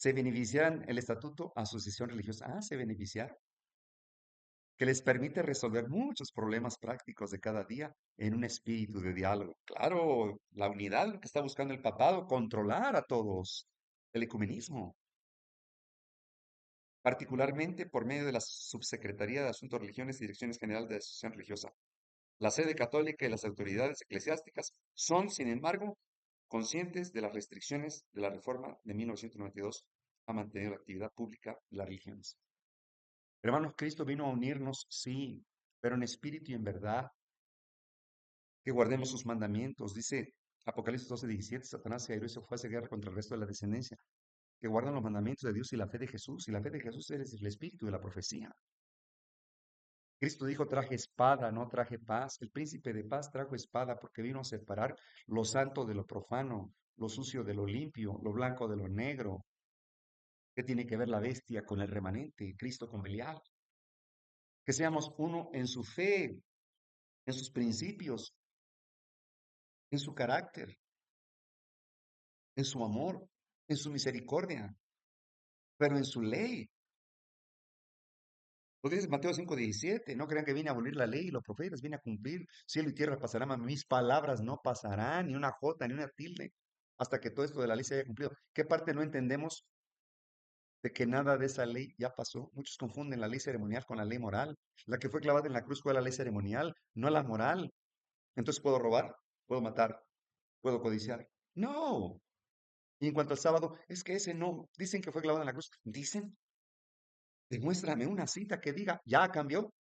Speaker 1: se beneficiaran el estatuto asociación religiosa. Se beneficiaron, que les permite resolver muchos problemas prácticos de cada día en un espíritu de diálogo. Claro, la unidad que está buscando el papado, controlar a todos, el ecumenismo, particularmente por medio de la Subsecretaría de Asuntos Religiones y Direcciones Generales de Asociación Religiosa. La sede católica y las autoridades eclesiásticas son, sin embargo, conscientes de las restricciones de la reforma de 1992 a mantener la actividad pública de las religiones. Hermanos, Cristo vino a unirnos, sí, pero en espíritu y en verdad, que guardemos sus mandamientos. Dice Apocalipsis 12:17, Satanás se airó y se fue a hacer guerra contra el resto de la descendencia, que guardan los mandamientos de Dios y la fe de Jesús. Y la fe de Jesús es el espíritu de la profecía. Cristo dijo, traje espada, no traje paz. El príncipe de paz trajo espada porque vino a separar lo santo de lo profano, lo sucio de lo limpio, lo blanco de lo negro. ¿Qué tiene que ver la bestia con el remanente, Cristo con Belial? Que seamos uno en su fe, en sus principios, en su carácter, en su amor, en su misericordia, pero en su ley. Lo dice Mateo 5:17, no crean que vine a abolir la ley y los profetas, vine a cumplir. Cielo y tierra pasarán, mas mis palabras no pasarán, ni una jota, ni una tilde, hasta que todo esto de la ley se haya cumplido. ¿Qué parte no entendemos de que nada de esa ley ya pasó? Muchos confunden la ley ceremonial con la ley moral. La que fue clavada en la cruz fue la ley ceremonial, no la moral. Entonces, ¿puedo robar? ¿Puedo matar? ¿Puedo codiciar? No. Y en cuanto al sábado, es que ese no. Dicen que fue clavado en la cruz. Dicen, demuéstrame una cita que diga, ya cambió.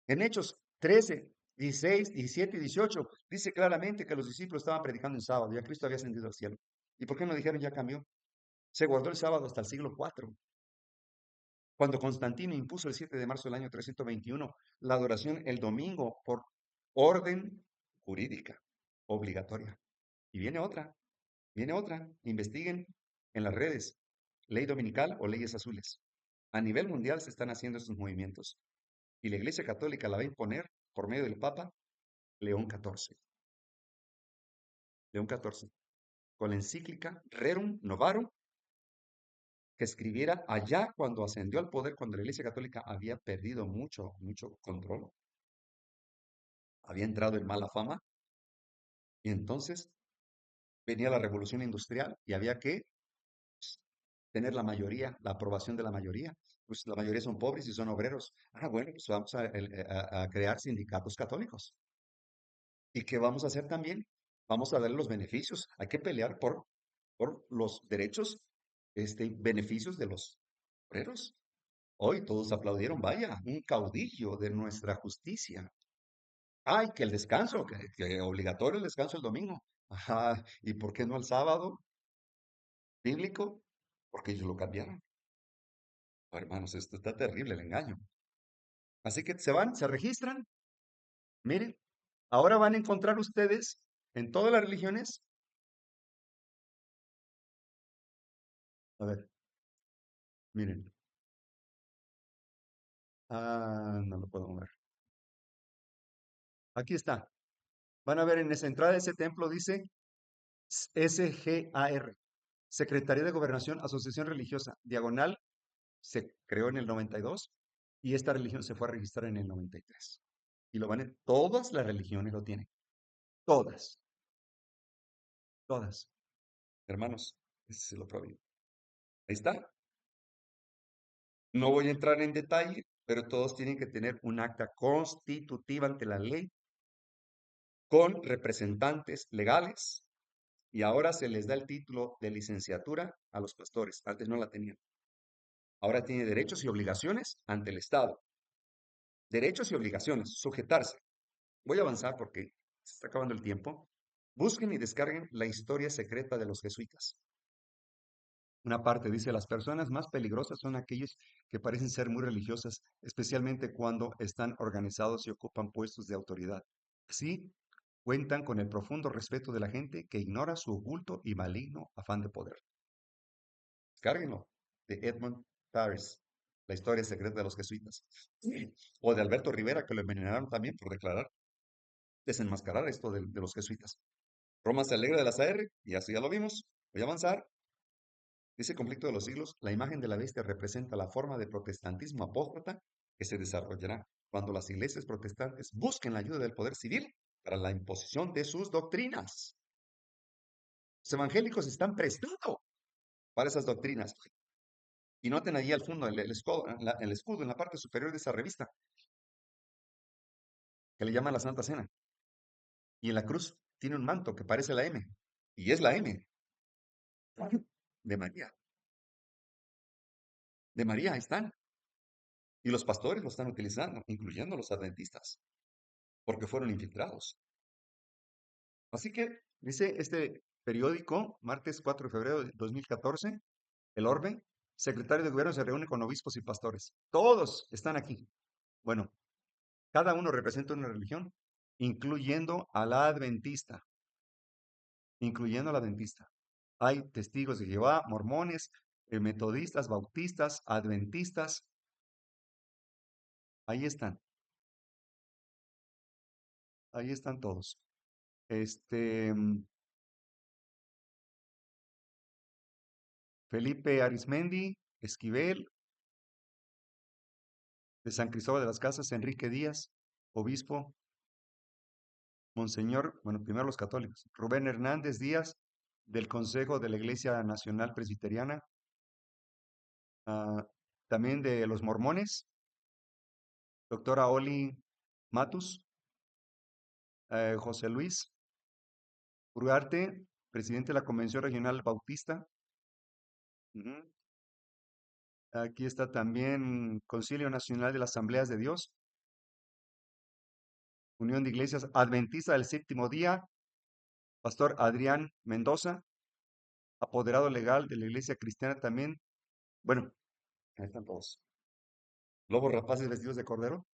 Speaker 1: En Hechos 13, 16, 17 y 18 dice claramente que los discípulos estaban predicando en sábado, ya Cristo había ascendido al cielo. ¿Y por qué no dijeron ya cambió? Se guardó el sábado hasta el siglo IV, cuando Constantino impuso el 7 de marzo del año 321 la adoración el domingo por orden jurídica obligatoria. Y viene otra, investiguen en las redes, ley dominical o leyes azules. A nivel mundial se están haciendo estos movimientos y la Iglesia Católica la va a imponer por medio del Papa León XIV. León XIV, con la encíclica Rerum Novarum, que escribiera allá cuando ascendió al poder, cuando la Iglesia Católica había perdido mucho control, había entrado en mala fama, y entonces venía la revolución industrial y había que pues, tener la mayoría, la aprobación de la mayoría. Pues la mayoría son pobres y son obreros. Bueno, pues vamos a crear sindicatos católicos. ¿Y qué vamos a hacer también? Vamos a darle los beneficios. Hay que pelear por los derechos, beneficios de los obreros. Hoy todos aplaudieron, vaya, un caudillo de nuestra justicia. Ay, que el descanso, que obligatorio el descanso el domingo. Ajá, ¿y por qué no el sábado bíblico? Porque ellos lo cambiaron. Hermanos, esto está terrible, el engaño. Así que se van, se registran. Miren, ahora van a encontrar ustedes en todas las religiones A ver, miren. No lo puedo mover. Aquí está. Van a ver en esa entrada de ese templo dice SGAR, Secretaría de Gobernación, Asociación Religiosa. Diagonal se creó en el 92 y esta religión se fue a registrar en el 93. Y lo van a, todas las religiones lo tienen. Todas, todas. Hermanos, ese se lo prohíbo. Ahí está. No voy a entrar en detalle, pero todos tienen que tener un acta constitutiva ante la ley con representantes legales y ahora se les da el título de licenciatura a los pastores. Antes no la tenían. Ahora tiene derechos y obligaciones ante el Estado. Derechos y obligaciones, sujetarse. Voy a avanzar porque se está acabando el tiempo. Busquen y descarguen la historia secreta de los jesuitas. Una parte dice, las personas más peligrosas son aquellos que parecen ser muy religiosas, especialmente cuando están organizados y ocupan puestos de autoridad. Así, cuentan con el profundo respeto de la gente que ignora su oculto y maligno afán de poder. Descárguenlo, de Edmund Paris, la historia secreta de los jesuitas. O de Alberto Rivera, que lo envenenaron también por declarar, desenmascarar esto de los jesuitas. Roma se alegra de las AR, y así ya lo vimos. Voy a avanzar. Dice conflicto de los siglos, la imagen de la bestia representa la forma de protestantismo apóstata que se desarrollará cuando las iglesias protestantes busquen la ayuda del poder civil para la imposición de sus doctrinas. Los evangélicos están prestando para esas doctrinas. Y noten allí al fondo el escudo en la parte superior de esa revista, que le llaman la Santa Cena. Y en la cruz tiene un manto que parece la M. Y es la M de María. De María están. Y los pastores lo están utilizando, incluyendo los adventistas, porque fueron infiltrados. Así que, dice este periódico, martes 4 de febrero de 2014, el Orbe, secretario de gobierno se reúne con obispos y pastores. Todos están aquí. Bueno, cada uno representa una religión, incluyendo a la adventista, incluyendo a la adventista. Hay testigos de Jehová, mormones, metodistas, bautistas, adventistas. Ahí están todos. Este, Felipe Arismendi, Esquivel, de San Cristóbal de las Casas, Enrique Díaz, obispo, Monseñor, bueno, primero los católicos, Rubén Hernández Díaz, del Consejo de la Iglesia Nacional Presbiteriana, ah, también de los mormones, doctora Oli Matus, José Luis Ugarte, presidente de la Convención Regional Bautista. Ujú. Aquí está también Concilio Nacional de las Asambleas de Dios, Unión de Iglesias Adventista del Séptimo Día, Pastor Adrián Mendoza, apoderado legal de la Iglesia Cristiana también. Bueno, ahí están todos. Lobos rapaces vestidos de cordero.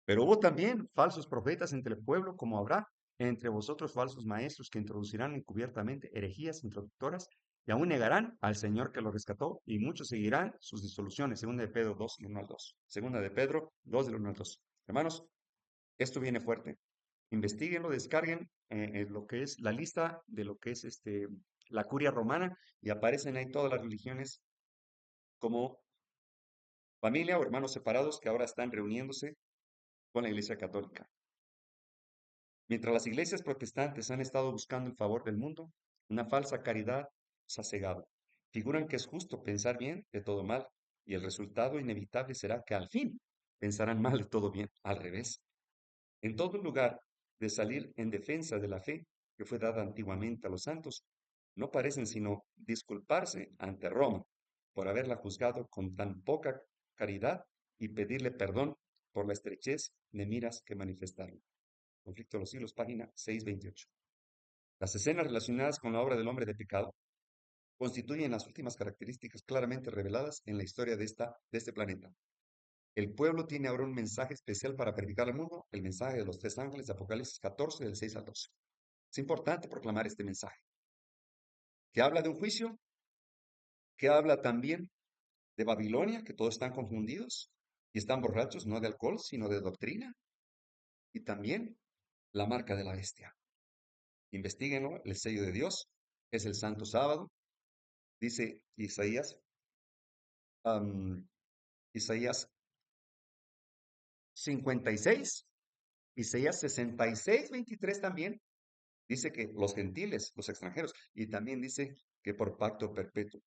Speaker 1: Pero hubo también falsos profetas entre el pueblo, como habrá entre vosotros falsos maestros que introducirán encubiertamente herejías introductoras y aún negarán al Señor que lo rescató, y muchos seguirán sus disoluciones. Segunda de Pedro 2, del 1 al 2. Segunda de Pedro 2, del 1 al 2. Hermanos, esto viene fuerte. Investíguenlo, descarguen lo que es la lista de lo que es la curia romana, y aparecen ahí todas las religiones como familia o hermanos separados que ahora están reuniéndose con la Iglesia Católica. Mientras las iglesias protestantes han estado buscando el favor del mundo, una falsa caridad se ha cegado. Figuran que es justo pensar bien de todo mal, y el resultado inevitable será que al fin pensarán mal de todo bien, al revés. En todo lugar de salir en defensa de la fe que fue dada antiguamente a los santos, no parecen sino disculparse ante Roma por haberla juzgado con tan poca caridad y pedirle perdón por la estrechez de miras que manifestaron. Conflicto de los siglos, página 628. Las escenas relacionadas con la obra del hombre de pecado constituyen las últimas características claramente reveladas en la historia de este planeta. El pueblo tiene ahora un mensaje especial para predicar al mundo, el mensaje de los tres ángeles de Apocalipsis 14, del 6 al 12. Es importante proclamar este mensaje, que habla de un juicio que habla también de Babilonia, que todos están confundidos y están borrachos, no de alcohol, sino de doctrina, y también la marca de la bestia. Investíguenlo, el sello de Dios es el santo sábado, dice am, Isaías 56, Isaías 66, 23 también, dice que los gentiles, los extranjeros, y también dice que por pacto perpetuo.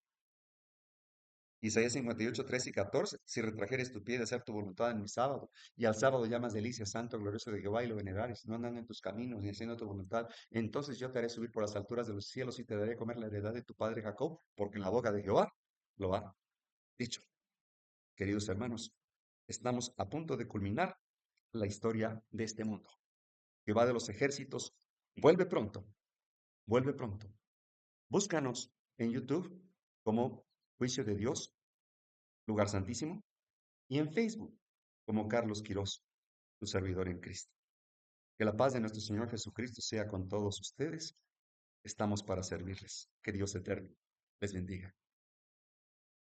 Speaker 1: Isaías 58, 13 y 14, si retrajeres tu pie de hacer tu voluntad en mi sábado, y al sábado llamas delicia, santo, glorioso de Jehová, y lo venerares, no andando en tus caminos, ni haciendo tu voluntad, entonces yo te haré subir por las alturas de los cielos y te daré a comer la heredad de tu padre Jacob, porque en la boca de Jehová lo ha dicho. Queridos hermanos, estamos a punto de culminar la historia de este mundo. Jehová de los ejércitos vuelve pronto, vuelve pronto. Búscanos en YouTube como Juicio de Dios, Lugar Santísimo, y en Facebook como Carlos Quirós, tu servidor en Cristo. Que la paz de nuestro Señor Jesucristo sea con todos ustedes. Estamos para servirles. Que Dios eterno les bendiga.